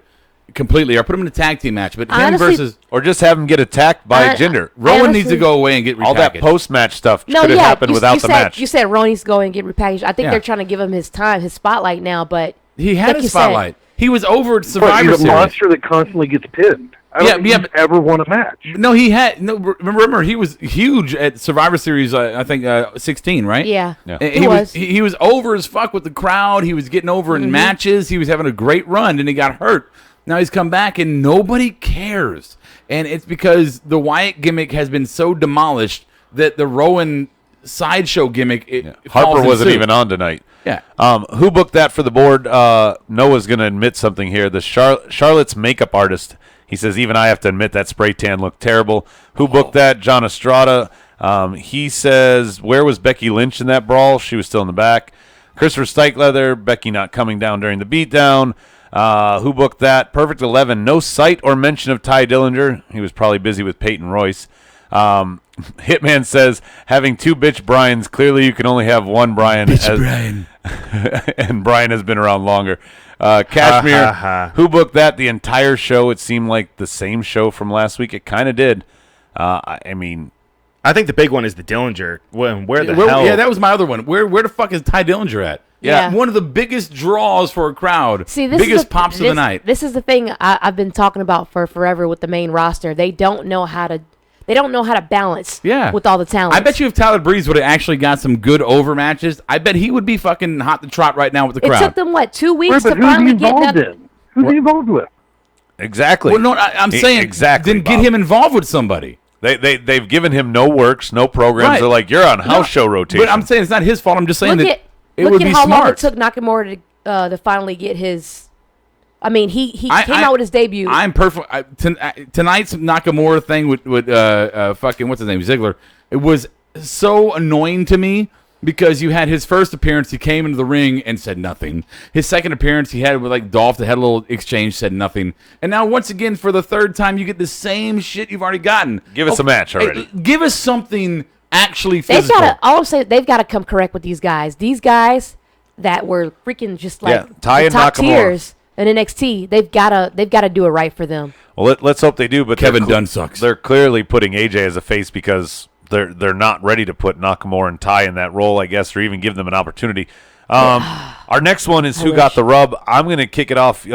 completely, or put him in a tag team match. But him versus, or just have him get attacked by Jinder. Rowan needs to go away and get repackaged. All that post-match stuff could have happened without the match. You said Rowan needs to go and get repackaged. I think they're trying to give him his spotlight now, but he had like a spotlight. He was over at Survivor Series. He's a monster that constantly gets pinned. I don't think he's ever won a match. No, he had no. Remember, he was huge at Survivor Series. I think 16, right? Yeah. He was over as fuck with the crowd. He was getting over in matches. He was having a great run, and he got hurt. Now he's come back, and nobody cares. And it's because the Wyatt gimmick has been so demolished that the Rowan sideshow gimmick. Harper wasn't even on tonight. Yeah. Who booked that for the board? Noah's going to admit something here. The Charlotte's makeup artist. He says, even I have to admit that spray tan looked terrible. Who booked that? John Estrada. He says, where was Becky Lynch in that brawl? She was still in the back. Christopher Stikelether, Becky not coming down during the beatdown. Who booked that? Perfect 11. No sight or mention of Ty Dillinger. He was probably busy with Peyton Royce. Hitman says, having two bitch Brians, clearly you can only have one Brian. Brian. And Brian has been around longer. Cashmere, who booked that? The entire show. It seemed like the same show from last week. It kind of did. I mean, I think the big one is the Dillinger. Where the hell? Yeah, that was my other one. Where the fuck is Ty Dillinger at? Yeah. One of the biggest draws for a crowd. See, this biggest is pops of the night. This is the thing I've been talking about for forever with the main roster. They don't know how to balance with all the talent. I bet you if Tyler Breeze would have actually got some good over matches, I bet he would be fucking hot to trot right now with the crowd. It took them, 2 weeks But to finally get that. Who's he involved with? exactly. Well, no, I'm saying exactly. then get him involved with somebody. They've given him no works, no programs. Right. They're like, you're on house show rotation. But I'm saying it's not his fault. I'm just saying Look would at be how smart. long it took Nakamura to finally get his. I mean, he came out with his debut. I'm perfect. Tonight's Nakamura thing with fucking what's his name, Ziggler. It was so annoying to me because you had his first appearance, he came into the ring and said nothing. His second appearance, he had with like Dolph, they had a little exchange, said nothing. And now once again for the third time, you get the same shit you've already gotten. Give us a match already. Give us something actually physical. All I'm saying, they've got to come correct with these guys. These guys that were freaking just like Ty the and top Nakamura. tiers in NXT, they've got to do it right for them. Well, let's hope they do. But Kevin Dunn sucks. They're clearly putting AJ as a face because they're not ready to put Nakamura and Ty in that role, I guess, or even give them an opportunity. Our next one is who got the rub. I'm going to kick it off.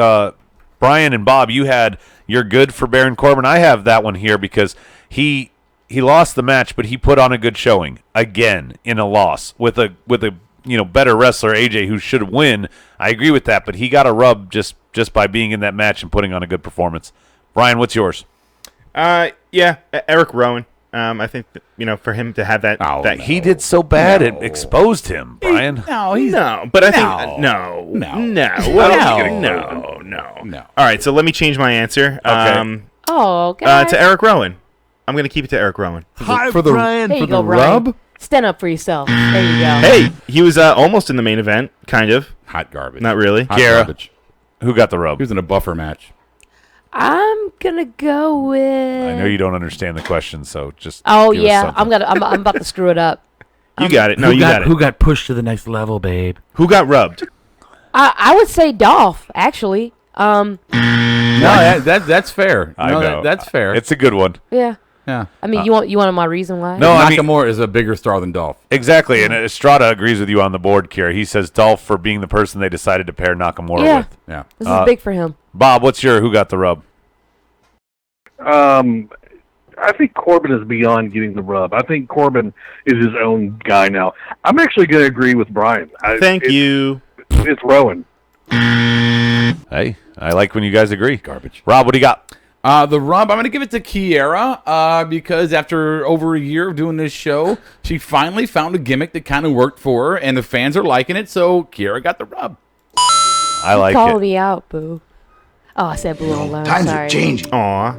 Brian and Bob, you had you're good for Baron Corbin. I have that one here because he lost the match, but he put on a good showing again in a loss with a better wrestler, AJ, who should win. I agree with that, but he got a rub just by being in that match and putting on a good performance. Brian, what's yours? Eric Rowan. I think that, for him to have that, he did so bad it exposed him, Brian. But I think no. All right, so let me change my answer. Okay. To Eric Rowan. I'm going to keep it to Eric Rowan. There you go, Brian. Stand up for yourself. There you go. Hey, he was almost in the main event, kind of. Hot garbage. Not really. Hot garbage. Who got the rub? He was in a buffer match. I'm gonna go with. I know you don't understand the question, so just. Oh give us yeah, something. I'm about to screw it up. You got it. No, you got it. Who got pushed to the next level, babe? Who got rubbed? I would say Dolph, actually. No, that's fair. I know. That's fair. It's a good one. Yeah. Yeah. I mean, you want my reason why? No, Nakamura is a bigger star than Dolph. Exactly, and Estrada agrees with you on the board, Kira. He says Dolph for being the person they decided to pair Nakamura with. Yeah. This is big for him. Bob, what's your who got the rub? I think Corbin is beyond getting the rub. I think Corbin is his own guy now. I'm actually going to agree with Brian. Thank you. It's Rowan. Hey, I like when you guys agree. Garbage. Rob, what do you got? The rub, I'm going to give it to Kiera because after over a year of doing this show, she finally found a gimmick that kind of worked for her, and the fans are liking it, so Kiera got the rub. I like Call it. me out, boo. Oh, I said boo alone. Times Sorry. are changing. Aw.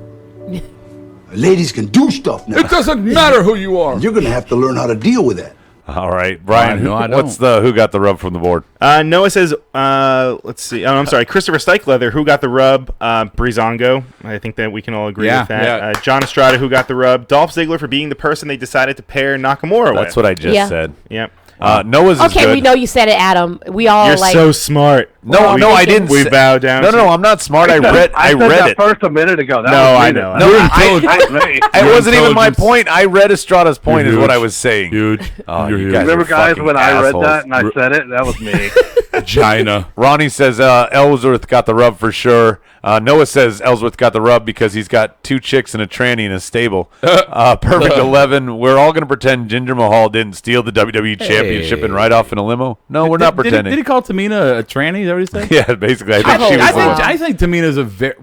Ladies can do stuff now. It doesn't matter who you are. You're going to have to learn how to deal with that. All right, Brian, No, I what's the who got the rub from the board? Noah says, let's see. Oh, I'm sorry. Christopher Stikelether, who got the rub? Breezango. I think that we can all agree with that. Yeah. John Estrada, who got the rub? Dolph Ziggler for being the person they decided to pair Nakamura with. That's what I just said. Yep. Noah's is Okay, good. we know you said it, Adam. We all You're so smart. No, I didn't. We bow down. No, I'm not smart. I read said it. that first a minute ago. That No, was I me know. that- It wasn't even my point. I read Estrada's point is what I was saying. Huge. Oh, You're you huge. guys Remember, are guys, fucking when I assholes. read that and I said it? That was me. China. Ronnie says Ellsworth got the rub for sure. Noah says Ellsworth got the rub because he's got two chicks and a tranny in his stable. Perfect 11. We're all going to pretend Jinder Mahal didn't steal the WWE Championship and ride off in a limo. No, we're not pretending. Did he call Tamina a tranny? Is that what he said? Yeah, basically. I think she was. I think Tamina's a very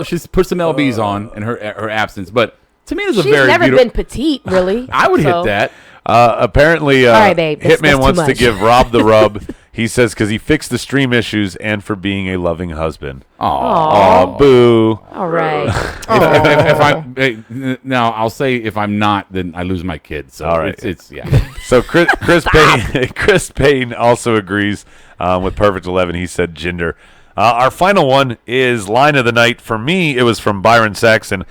she's put some lbs on in her absence, but Tamina's a She's very never beautiful. been petite, really. I would so. hit that. Apparently, All right, babe. That's Hitman too wants to much. give Rob the rub. He says because he fixed the stream issues and for being a loving husband. Aw, boo. All right. Now I'll say if I'm not, then I lose my kid. So all right, it's yeah. So Chris Payne also agrees with Perfect 11. He said Jinder. Our final one is line of the night. For me, it was from Byron Saxon.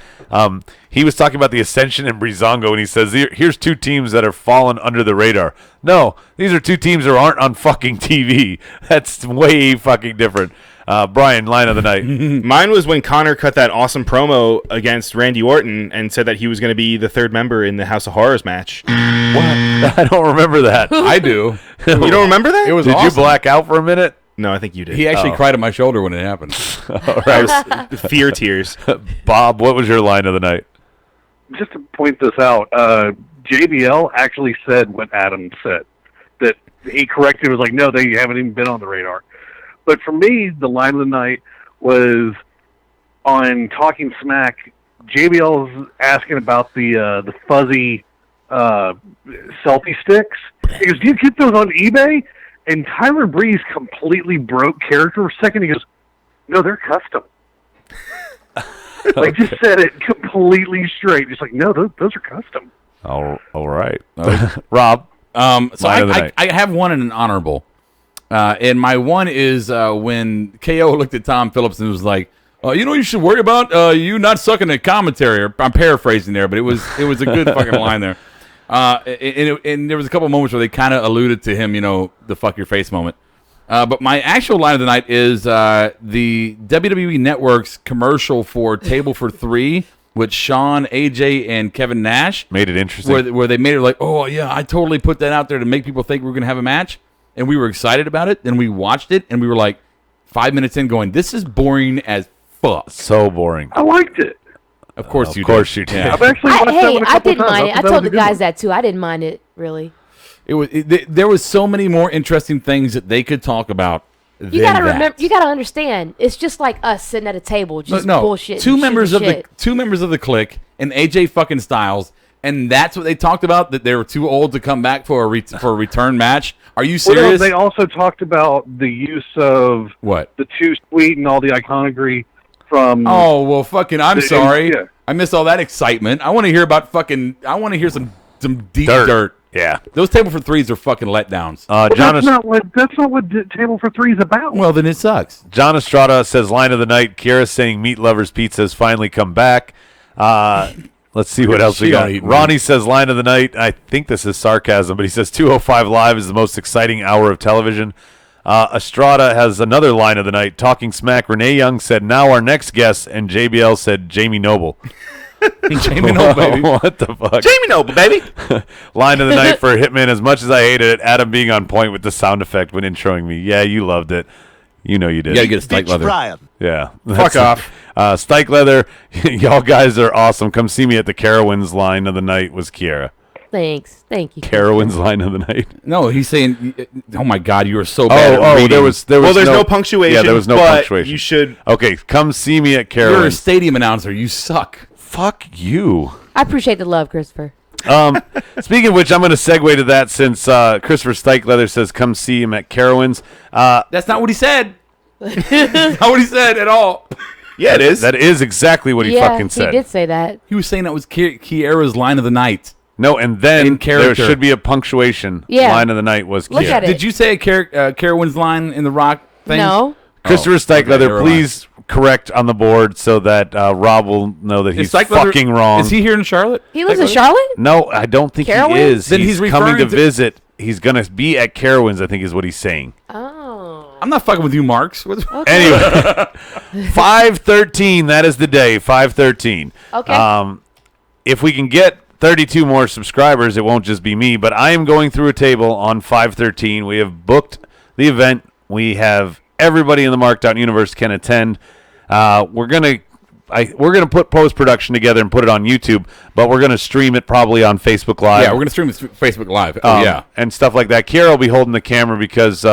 He was talking about the Ascension and Breezango, and he says, here's two teams that have fallen under the radar. No, these are two teams that aren't on fucking TV. That's way fucking different. Brian, line of the night. Mine was when Connor cut that awesome promo against Randy Orton and said that he was going to be the third member in the House of Horrors match. What? I don't remember that. I do. You don't remember that? It was Did awesome. you black out for a minute? No, I think you did. He actually cried at my shoulder when it happened. All right. Fear tears. Bob, what was your line of the night? Just to point this out, JBL actually said what Adam said. That he corrected, was like, no, they haven't even been on the radar. But for me, the line of the night was on Talking Smack. JBL's asking about the fuzzy selfie sticks. He goes, do you get those on eBay? And Tyler Breeze completely broke character for a second. He goes, no, they're custom. Like, just said it completely straight. Just like, no, those are custom. All right. Rob, so I have one and an honorable. And my one is when KO looked at Tom Phillips and was like, you know what you should worry about? You not sucking at commentary. Or, I'm paraphrasing there, but it was a good fucking line there. And there was a couple moments where they kind of alluded to him, the fuck your face moment. But my actual line of the night is the WWE Network's commercial for Table for Three with Shawn, AJ, and Kevin Nash. Made it interesting. Where they made it like, oh, yeah, I totally put that out there to make people think we were going to have a match. And we were excited about it. Then we watched it, and we were like 5 minutes in going, this is boring as fuck. So boring. I liked it. Of course you did. Of course you did. Yeah. I've actually watched that one a I couple didn't times. mind it. I told the guys that too. I didn't mind it, really. There was so many more interesting things that they could talk about. You gotta remember. You gotta understand. It's just like us sitting at a table, just bullshit. Two members of the clique and AJ fucking Styles, and that's what they talked about. That they were too old to come back for a return match. Are you serious? Well, they also talked about the use of what the Too Sweet and all the iconography from. Oh well, fucking. I'm sorry. Yeah. I missed all that excitement. I want to hear about fucking. I want to hear some deep dirt. Yeah, those Table for Threes are fucking letdowns. That's not what Table for Three is about. Well, then it sucks. John Estrada says line of the night. Kira saying Meat Lovers Pizza has finally come back. Let's see what else we got. Ronnie says line of the night. I think this is sarcasm, but he says 205 Live is the most exciting hour of television. Estrada has another line of the night. Talking Smack. Renee Young said now our next guest, and JBL said Jamie Noble. Jamie Noble, baby. What the fuck? Jamie Noble, baby. Line of the night for Hitman. As much as I hated it, Adam being on point with the sound effect when introing me. Yeah, you loved it. You know you did. You gotta get a Stike Leather. Brian. Yeah. Fuck off. Stike Leather. Y'all guys are awesome. Come see me at the Carowinds line of the night was Kiera. Thanks. Thank you. Carowinds line of the night. No, he's saying, oh my God, you are so bad at reading. There was well, there's no punctuation. Yeah, there was no punctuation. You should. Okay, come see me at Carowinds. You're a stadium announcer. You suck. Fuck you. I appreciate the love, Christopher. Speaking of which, I'm going to segue to that since Christopher Stike Leather says come see him at Carowinds. That's not what he said. That's not what he said at all. Yeah, it is. That is exactly what he fucking said. He did say that. He was saying that was Kiera's line of the night. No, and then there should be a punctuation. Yeah. Line of the night was Look Kiera. at it. Did you say Carowinds line in the Rock thing? No. Christopher Stike Leather, please correct on the board so that Rob will know that he's fucking wrong. Is he here in Charlotte? He lives in Charlotte? No, I don't think Carowinds? he is. Then he's coming referring to visit. He's going to be at Carowinds, I think is what he's saying. Oh. I'm not fucking with you, Marks. Anyway, 5/13, that is the day, 5/13. Okay. If we can get 32 more subscribers, it won't just be me, but I am going through a table on 5/13. We have booked the event. We have everybody in the Markdown universe can attend. We're gonna put post-production together and put it on YouTube, but we're gonna stream it probably on Facebook Live. Yeah, we're gonna stream it Facebook Live. Oh yeah, and stuff like that. Kiera will be holding the camera because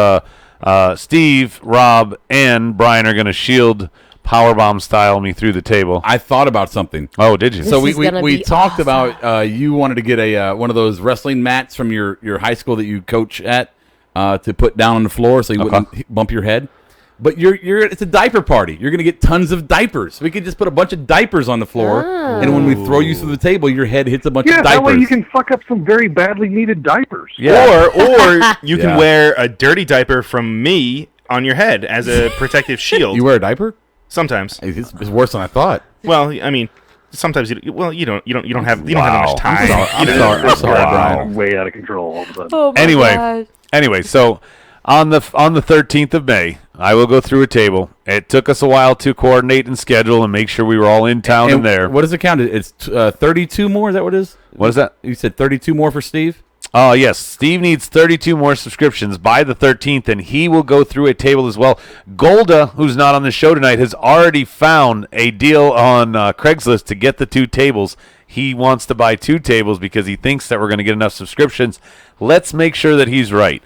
Steve, Rob, and Brian are gonna shield powerbomb style me through the table. I thought about something. Oh, did you? So we talked about you wanted to get a one of those wrestling mats from your high school that you coach at. to put down on the floor so you wouldn't bump your head. But it's a diaper party. You're going to get tons of diapers. We could just put a bunch of diapers on the floor, and when we throw you through the table, your head hits a bunch of diapers. Yeah, that way you can fuck up some very badly needed diapers. Yeah. Or you can wear a dirty diaper from me on your head as a protective shield. You wear a diaper? Sometimes. It's worse than I thought. Well, I mean, sometimes you don't have much time. I'm sorry, Brian. Way out of control all of a sudden. Oh my Anyway, so on the 13th of May, I will go through a table. It took us a while to coordinate and schedule and make sure we were all in town and there. What does it count? It's 32 more. Is that what it is? What is that? You said 32 more for Steve? Oh, yes. Steve needs 32 more subscriptions by the 13th, and he will go through a table as well. Golda, who's not on the show tonight, has already found a deal on Craigslist to get the 2 tables. He wants to buy 2 tables because he thinks that we're going to get enough subscriptions. Let's make sure that he's right.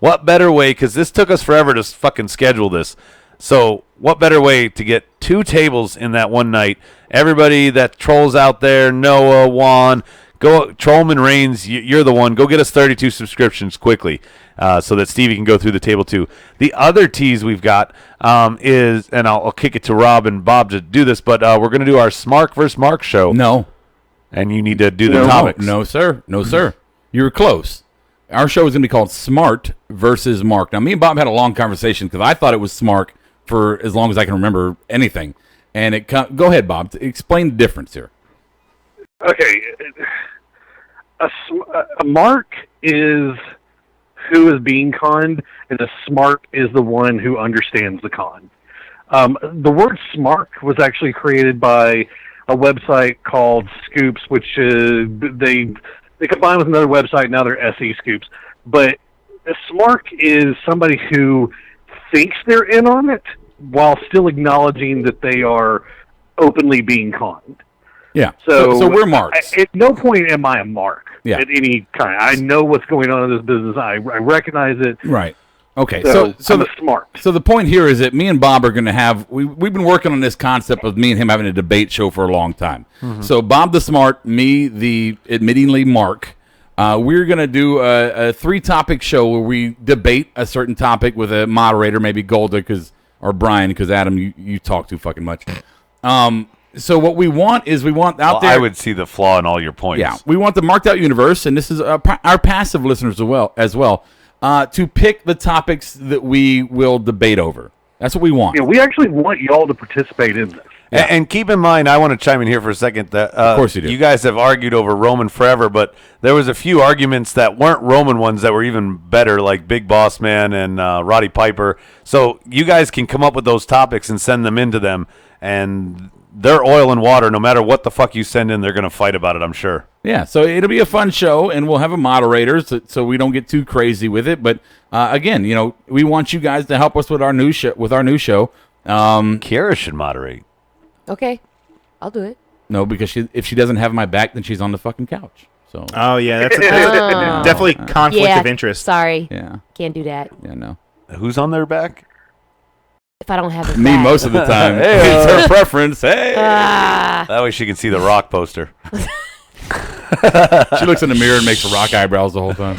What better way, because this took us forever to fucking schedule this. So what better way to get 2 tables in that one night? Everybody that trolls out there, Noah, Juan, go, Trollman Reigns, you're the one. Go get us 32 subscriptions quickly so that Stevie can go through the table too. The other tease we've got is, and I'll kick it to Rob and Bob to do this, but we're going to do our Smark vs. Mark show. No. And you need to do the topics. No, sir. No, sir. You were close. Our show is going to be called Smart versus Mark. Now, me and Bob had a long conversation because I thought it was Smark for as long as I can remember anything. And go ahead, Bob. Explain the difference here. Okay. A mark is who is being conned, and a smart is the one who understands the con. The word smart was actually created by a website called Scoops, which they combined with another website. Now they're SE Scoops. But a smart is somebody who thinks they're in on it while still acknowledging that they are openly being conned. Yeah. So we're marks. At no point am I a mark Yeah. at any kind. I know what's going on in this business. I recognize it. Right. Okay. So I'm the smart. So the point here is that me and Bob are going to have we've been working on this concept of me and him having a debate show for a long time. Mm-hmm. So Bob the smart, me the admittingly Mark. We're going to do a 3-topic show where we debate a certain topic with a moderator, maybe Golda or Brian, because Adam, you talk too fucking much. So what we want is out there. I would see the flaw in all your points. Yeah, we want the marked out universe, and this is our passive listeners as well, to pick the topics that we will debate over. That's what we want. Yeah, we actually want y'all to participate in this. Yeah. And keep in mind, I want to chime in here for a second. That, of course you do. You guys have argued over Roman forever, but there was a few arguments that weren't Roman ones that were even better, like Big Boss Man and Roddy Piper. So you guys can come up with those topics and send them into them, and they're oil and water. No matter what the fuck you send in, they're going to fight about it, I'm sure. Yeah, so it'll be a fun show, and we'll have a moderator so we don't get too crazy with it. But again, we want you guys to help us with our new show. Kiara should moderate. Okay, I'll do it. No, because if she doesn't have my back, then she's on the fucking couch. So. Oh yeah, that's definitely conflict of interest. Sorry. Yeah. Can't do that. Yeah, no. Who's on their back? If I don't have it Me back. most of the time. It's her preference. Hey. That way she can see the Rock poster. She looks in the mirror and makes rock eyebrows the whole time.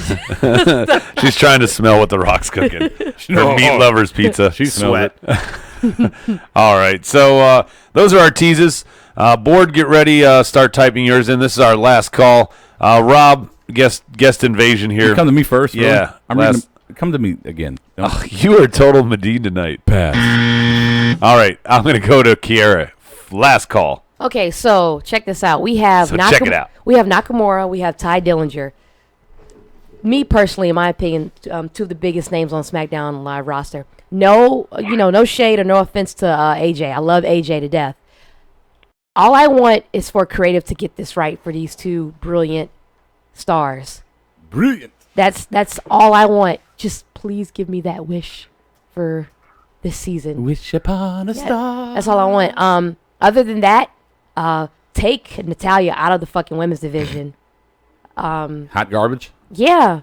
She's trying to smell what the Rock's cooking. Her meat lovers pizza. She smells it. All right, so those are our teases. Board, get ready. Start typing yours in. This is our last call. Rob, guest invasion here. You come to me first. Really? Yeah, come to me again. You are total Medine tonight. Pass. All right, I'm going to go to Kiara. Last call. Okay, so check this out. We have check it out. We have Nakamura. We have Ty Dillinger. Me personally, in my opinion, 2 of the biggest names on SmackDown live roster. No shade or no offense to AJ. I love AJ to death. All I want is for creative to get this right for these 2 brilliant stars. Brilliant. That's all I want. Just please give me that wish for this season. Wish upon a star. That's all I want. Other than that, take Natalya out of the fucking women's division. Hot garbage? Yeah.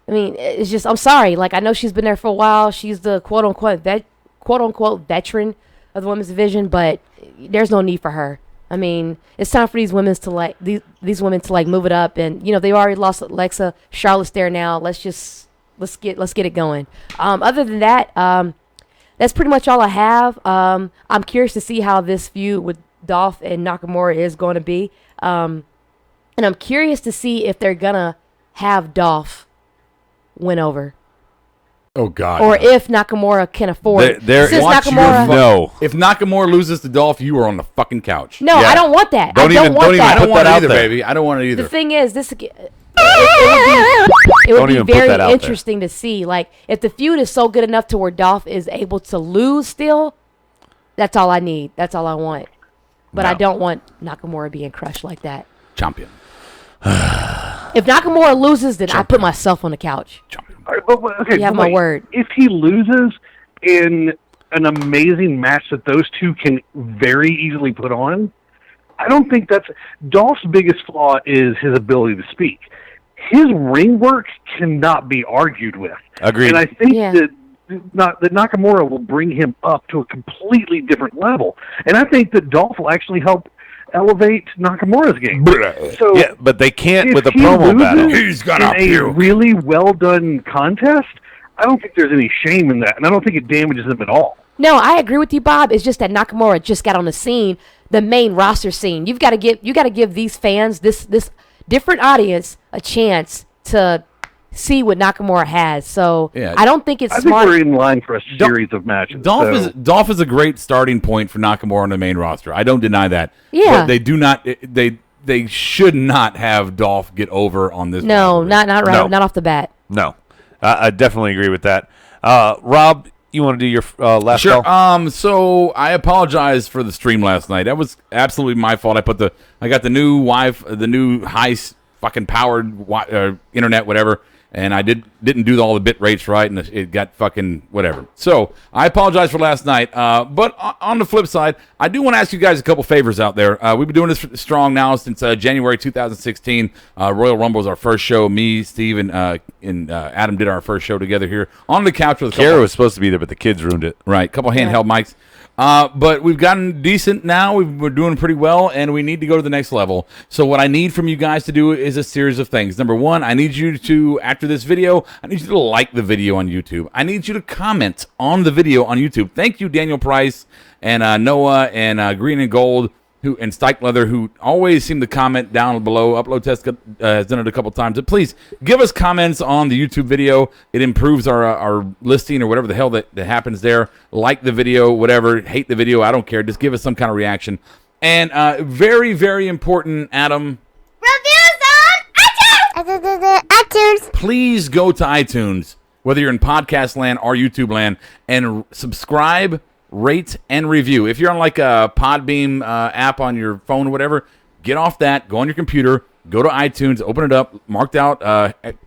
I mean, it's just, I'm sorry. Like, I know she's been there for a while. She's the quote-unquote veteran of the women's division, but there's no need for her. I mean, it's time for these women to move it up. And, they already lost Alexa. Charlotte's there now. Let's just let's get it going. Other than that, that's pretty much all I have. I'm curious to see how this feud with Dolph and Nakamura is going to be. And I'm curious to see if they're going to have Dolph win over. Oh, God. Or if Nakamura can afford it. If Nakamura loses to Dolph, you are on the fucking couch. No, I don't want that. I don't want that. I don't want it either, baby. I don't want it either. The thing is, it would be very interesting to see. Like, if the feud is so good enough to where Dolph is able to lose still, that's all I need. That's all I want. But I don't want Nakamura being crushed like that. Champion. If Nakamura loses, then I put myself on the couch. Okay, you have my word. If he loses in an amazing match that those two can very easily put on, I don't think that's... Dolph's biggest flaw is his ability to speak. His ring work cannot be argued with. Agreed. And I think that Nakamura will bring him up to a completely different level. And I think that Dolph will actually help elevate Nakamura's game. So yeah, but they can't with a promo battle. He's gonna a really well done contest. I don't think there's any shame in that, and I don't think it damages him at all. No, I agree with you, Bob. It's just that Nakamura just got on the scene, the main roster scene. You got to give these fans, this different audience, a chance to see what Nakamura has. So I don't think it's smart. I think we're in line for a series of matches. Dolph is a great starting point for Nakamura on the main roster. I don't deny that. Yeah. But they do not. They should not have Dolph get over on this. No, not right. Not off the bat. No, I definitely agree with that. Rob, you want to do your last call? So I apologize for the stream last night. That was absolutely my fault. I got the new the new high fucking powered internet, whatever. And I didn't do all the bit rates right, and it got fucking whatever. So I apologize for last night. But on the flip side, I do want to ask you guys a couple favors out there. We've been doing this strong now since January 2016. Royal Rumble was our first show. Me, Steve, and Adam did our first show together here on the couch with. Kara was supposed to be there, but the kids ruined it. Right, couple handheld mics. But we've gotten decent now. We're doing pretty well, and we need to go to the next level. So what I need from you guys to do is a series of things. Number one, I need you to, after this video, I need you to like the video on YouTube. I need you to comment on the video on YouTube. Thank you, Daniel Price and Noah and Green and Gold and Stike Leather, who always seem to comment down below. Upload Test has done it a couple times. But please give us comments on the YouTube video. It improves our listing or whatever the hell that happens there. Like the video, whatever. Hate the video, I don't care. Just give us some kind of reaction. And very, very important, Adam. Reviews on iTunes. Please go to iTunes, whether you're in podcast land or YouTube land, and subscribe, rate, and review. If you're on like a Podbeam app on your phone or whatever, get off that, go on your computer, go to iTunes, open it up, marked out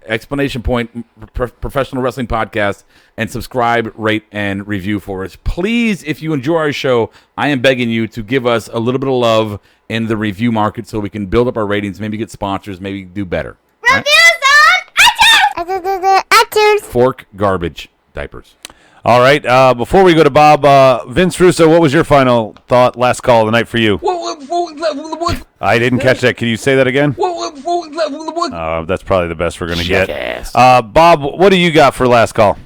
exclamation point, Professional Wrestling Podcast, and subscribe, rate, and review for us. Please, if you enjoy our show, I am begging you to give us a little bit of love in the review market so we can build up our ratings, maybe get sponsors, maybe do better. Reviews on iTunes. Fork garbage diapers. All right. Before we go to Bob, Vince Russo, what was your final thought, last call of the night for you? What? I didn't catch that. Can you say that again? That's probably the best we're going to get. Bob, what do you got for last call?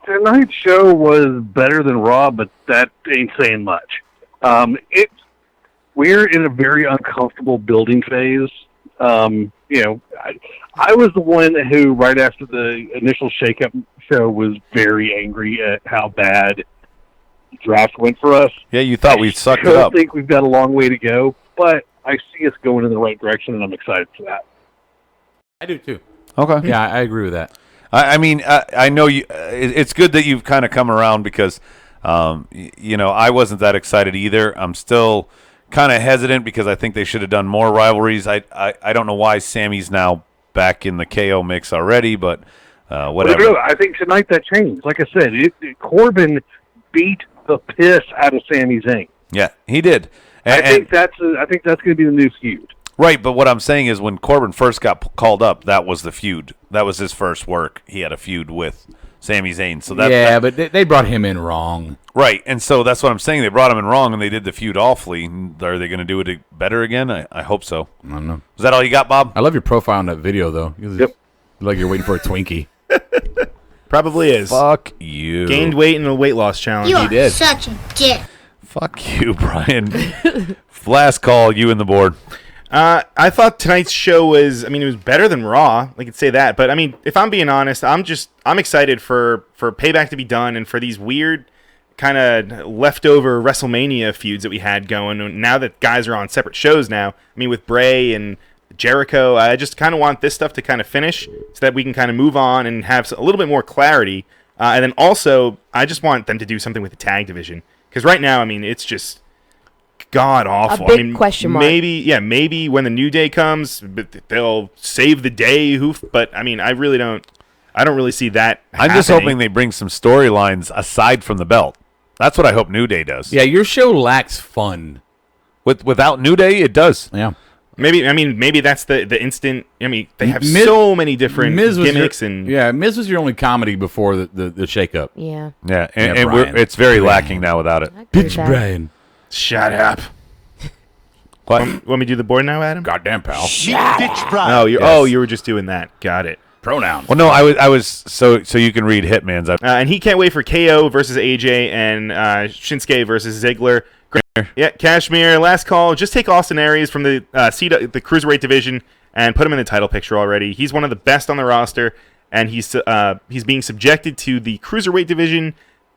Tonight's show was better than Raw, but that ain't saying much. We're in a very uncomfortable building phase. I was the one who, right after the initial shake-up show, was very angry at how bad the draft went for us. Yeah, you thought we sucked it up. I think we've got a long way to go, but I see us going in the right direction, and I'm excited for that. I do, too. Okay. Yeah, I agree with that. I mean, I know you. It's good that you've kind of come around because, I wasn't that excited either. I'm still kind of hesitant because I think they should have done more rivalries. I don't know why Sammy's now back in the KO mix already, but whatever. I think tonight that changed. Like I said, Corbin beat the piss out of Sami Zayn. Yeah, he did. I think that's going to be the new feud. Right, but what I'm saying is when Corbin first got called up, that was the feud. That was his first work. He had a feud with Sami Zayn. So but they brought him in wrong. Right, and so that's what I'm saying. They brought him in wrong, and they did the feud awfully. Are they going to do it better again? I hope so. I don't know. Is that all you got, Bob? I love your profile on that video, though. Yep. Like you're waiting for a Twinkie. Probably is. Fuck you. Gained weight in a weight loss challenge. You He are did. such a dick. Fuck you, Brian. Last call, you and the board. I thought tonight's show was, it was better than Raw. I could say that. But, if I'm being honest, I'm excited for Payback to be done and for these weird kind of leftover WrestleMania feuds that we had going. And now that guys are on separate shows now, with Bray and Jericho, I just kind of want this stuff to kind of finish so that we can kind of move on and have a little bit more clarity. And then also, I just want them to do something with the tag division. Because right now, it's just god awful. A big question mark. Maybe when the New Day comes, they'll save the day. But I don't really see that. I'm just hoping they bring some storylines aside from the belt. That's what I hope New Day does. Yeah, your show lacks fun. Without New Day, it does. Yeah. Maybe that's the instant. They have so many different gimmicks Miz was your only comedy before the shakeup. Yeah. Yeah, and it's very lacking now without it. Bitch, Brian. Shut up. What? Want me to do the board now, Adam? Goddamn, pal. Bitch, Brian. You were just doing that. Got it. Pronouns. Well, no, I was so you can read Hitman's. And he can't wait for KO versus AJ and Shinsuke versus Ziggler. Yeah, Cashmere. Last call. Just take Austin Aries from the the cruiserweight division and put him in the title picture already. He's one of the best on the roster, and he's being subjected to the cruiserweight division.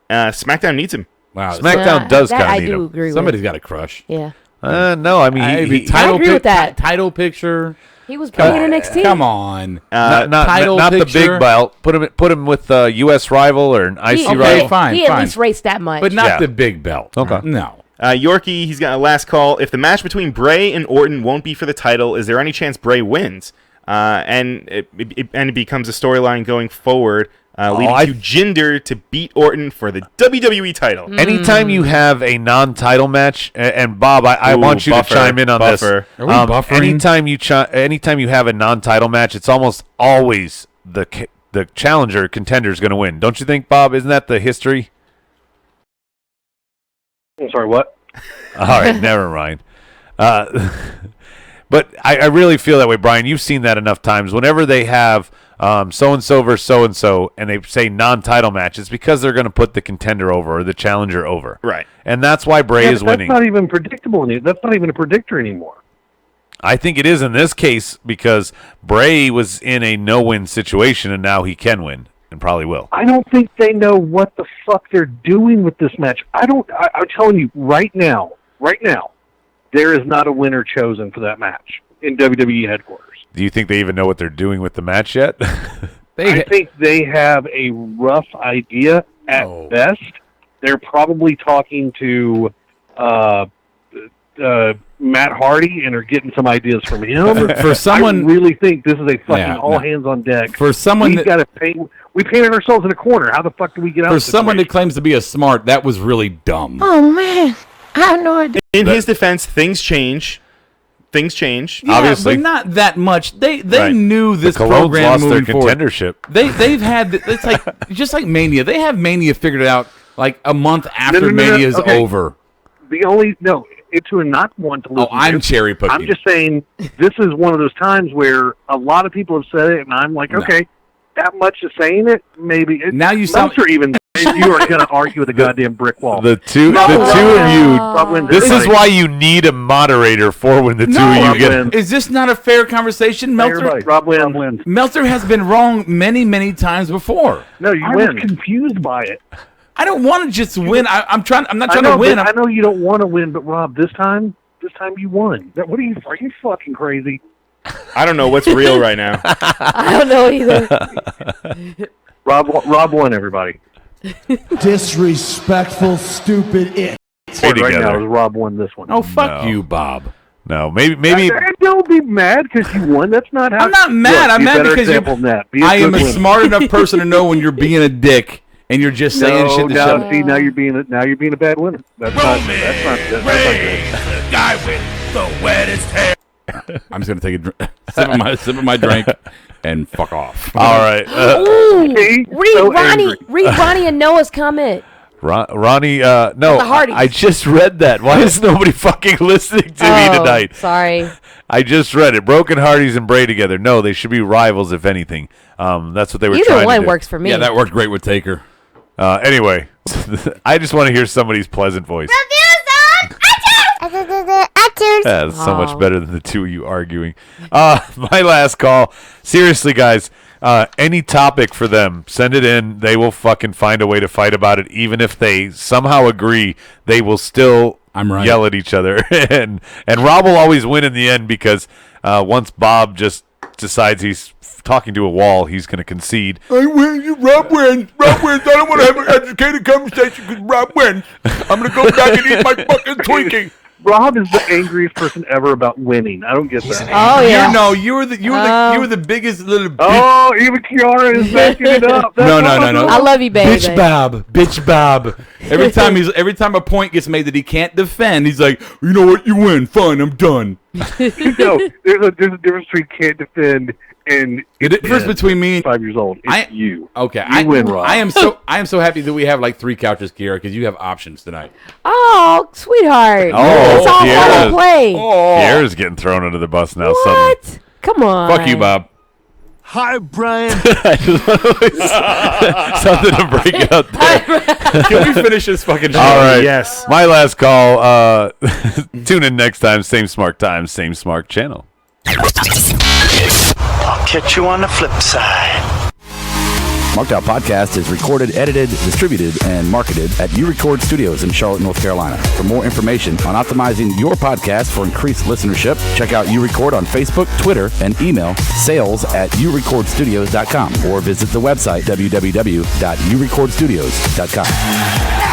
SmackDown needs him. Wow, SmackDown does kind of need him. Agree Somebody's got a crush. Yeah. No, I agree with that. Title picture. He was big in NXT. Come on. Not the big belt. Put him with U.S. rival or an IC rival. Fine. He at least raced that much. But not the big belt. Okay. No. Yorkie, he's got a last call. If the match between Bray and Orton won't be for the title, is there any chance Bray wins? And it becomes a storyline going forward, leading to Jinder to beat Orton for the WWE title. Anytime you have a non-title match, and Bob, I want you to chime in on this. Are we buffering? Anytime you have a non-title match, it's almost always the challenger contender is going to win. Don't you think, Bob? Isn't that the history? I'm sorry, what? All right, never mind. But I really feel that way, Brian. You've seen that enough times. Whenever they have so-and-so versus so-and-so, and they say non-title match, it's because they're going to put the contender over or the challenger over. Right. And that's why Bray is winning. That's not even predictable. That's not even a predictor anymore. I think it is in this case because Bray was in a no-win situation, and now he can win and probably will. I don't think they know what the fuck they're doing with this match. I'm telling you right now, there is not a winner chosen for that match in WWE headquarters. Do you think they even know what they're doing with the match yet? I think they have a rough idea at best. They're probably talking to Matt Hardy and are getting some ideas from him. For someone, I really think this is a fucking all hands on deck. For someone, we painted ourselves in a corner. How the fuck do we get out? For someone that claims to be a smart, that was really dumb. Oh man, I have no idea. In his defense, things change. Yeah, obviously, but not that much. They Right. knew this The Colognes program lost their moving forward. contendership. They've had it's like just like Mania. They have Mania figured out like a month after No. Mania is Okay. over. It's not one to listen to. I'm cherry picking. I'm just saying this is one of those times where a lot of people have said it, and I'm like, okay, that much is saying it. Maybe now you sound Meltzer even. You are going to argue with a goddamn brick wall. The two of you. This is why you need a moderator for when the two of you get. Is this not a fair conversation, Meltzer? Rob wins. Meltzer has been wrong many, many times before. No, you win. I was confused by it. I don't want to just win. I'm not trying to win. I know you don't want to win, but Rob, this time you won. What are you fucking crazy? I don't know what's real right now. I don't know either. Rob won, everybody. Disrespectful, stupid it. Right now is Rob won this one. Oh, fuck you, Bob. No, maybe. Don't be mad because you won. That's not how. I'm not mad. Look, I'm mad because I am a winner. smart enough person to know when you're being a dick and you're just saying shit to shut up. See, now you're being a bad winner. That's not good. The guy with the wettest hair. I'm just gonna take a sip of my drink and fuck off. All right. Ooh, read Ronnie and Noah's comment. Ronnie, no, The Hardys. I just read that. Why is nobody fucking listening to me tonight? Sorry. I just read it. Broken Hardys and Bray together. No, they should be rivals, if anything. That's what they were Either trying to do. one works for me. Yeah, that worked great with Taker. Anyway, I just want to hear somebody's pleasant voice. That's so much better than the two of you arguing. My last call. Seriously, guys, any topic for them, send it in. They will fucking find a way to fight about it. Even if they somehow agree, they will still yell at each other. and Rob will always win in the end because once Bob just decides he's talking to a wall, he's going to concede. I win. Rob wins. Rob wins. I don't want to have an educated conversation because Rob wins. I'm going to go back and eat my fucking Twinkie. Rob is the angriest person ever about winning. I don't get that. Oh yeah. You were the biggest little bitch. Oh, even Kiara is backing it up. No. I love you, baby. Bitch Bob. Every time a point gets made that he can't defend, he's like, you know what, you win. Fine, I'm done. No, there's a difference between can't defend and the difference between me and 5 years old. It's you. Okay, you win, Rob. I am so happy that we have like 3 couches, Kiara, because you have options tonight. Oh, sweetheart. Oh, it's all fun and play. Kiara's getting thrown under the bus now. What? Suddenly. Come on. Fuck you, Bob. Hi, Brian. Something to break it up there. Can we finish this fucking show? All right. Yes. My last call. Tune in next time. Same smart time. Same smart channel. I'll catch you on the flip side. Smarkdown Podcast is recorded, edited, distributed, and marketed at U-Record Studios in Charlotte, North Carolina. For more information on optimizing your podcast for increased listenership, check out U-Record on Facebook, Twitter, and email sales@urecordstudios.com or visit the website www.urecordstudios.com.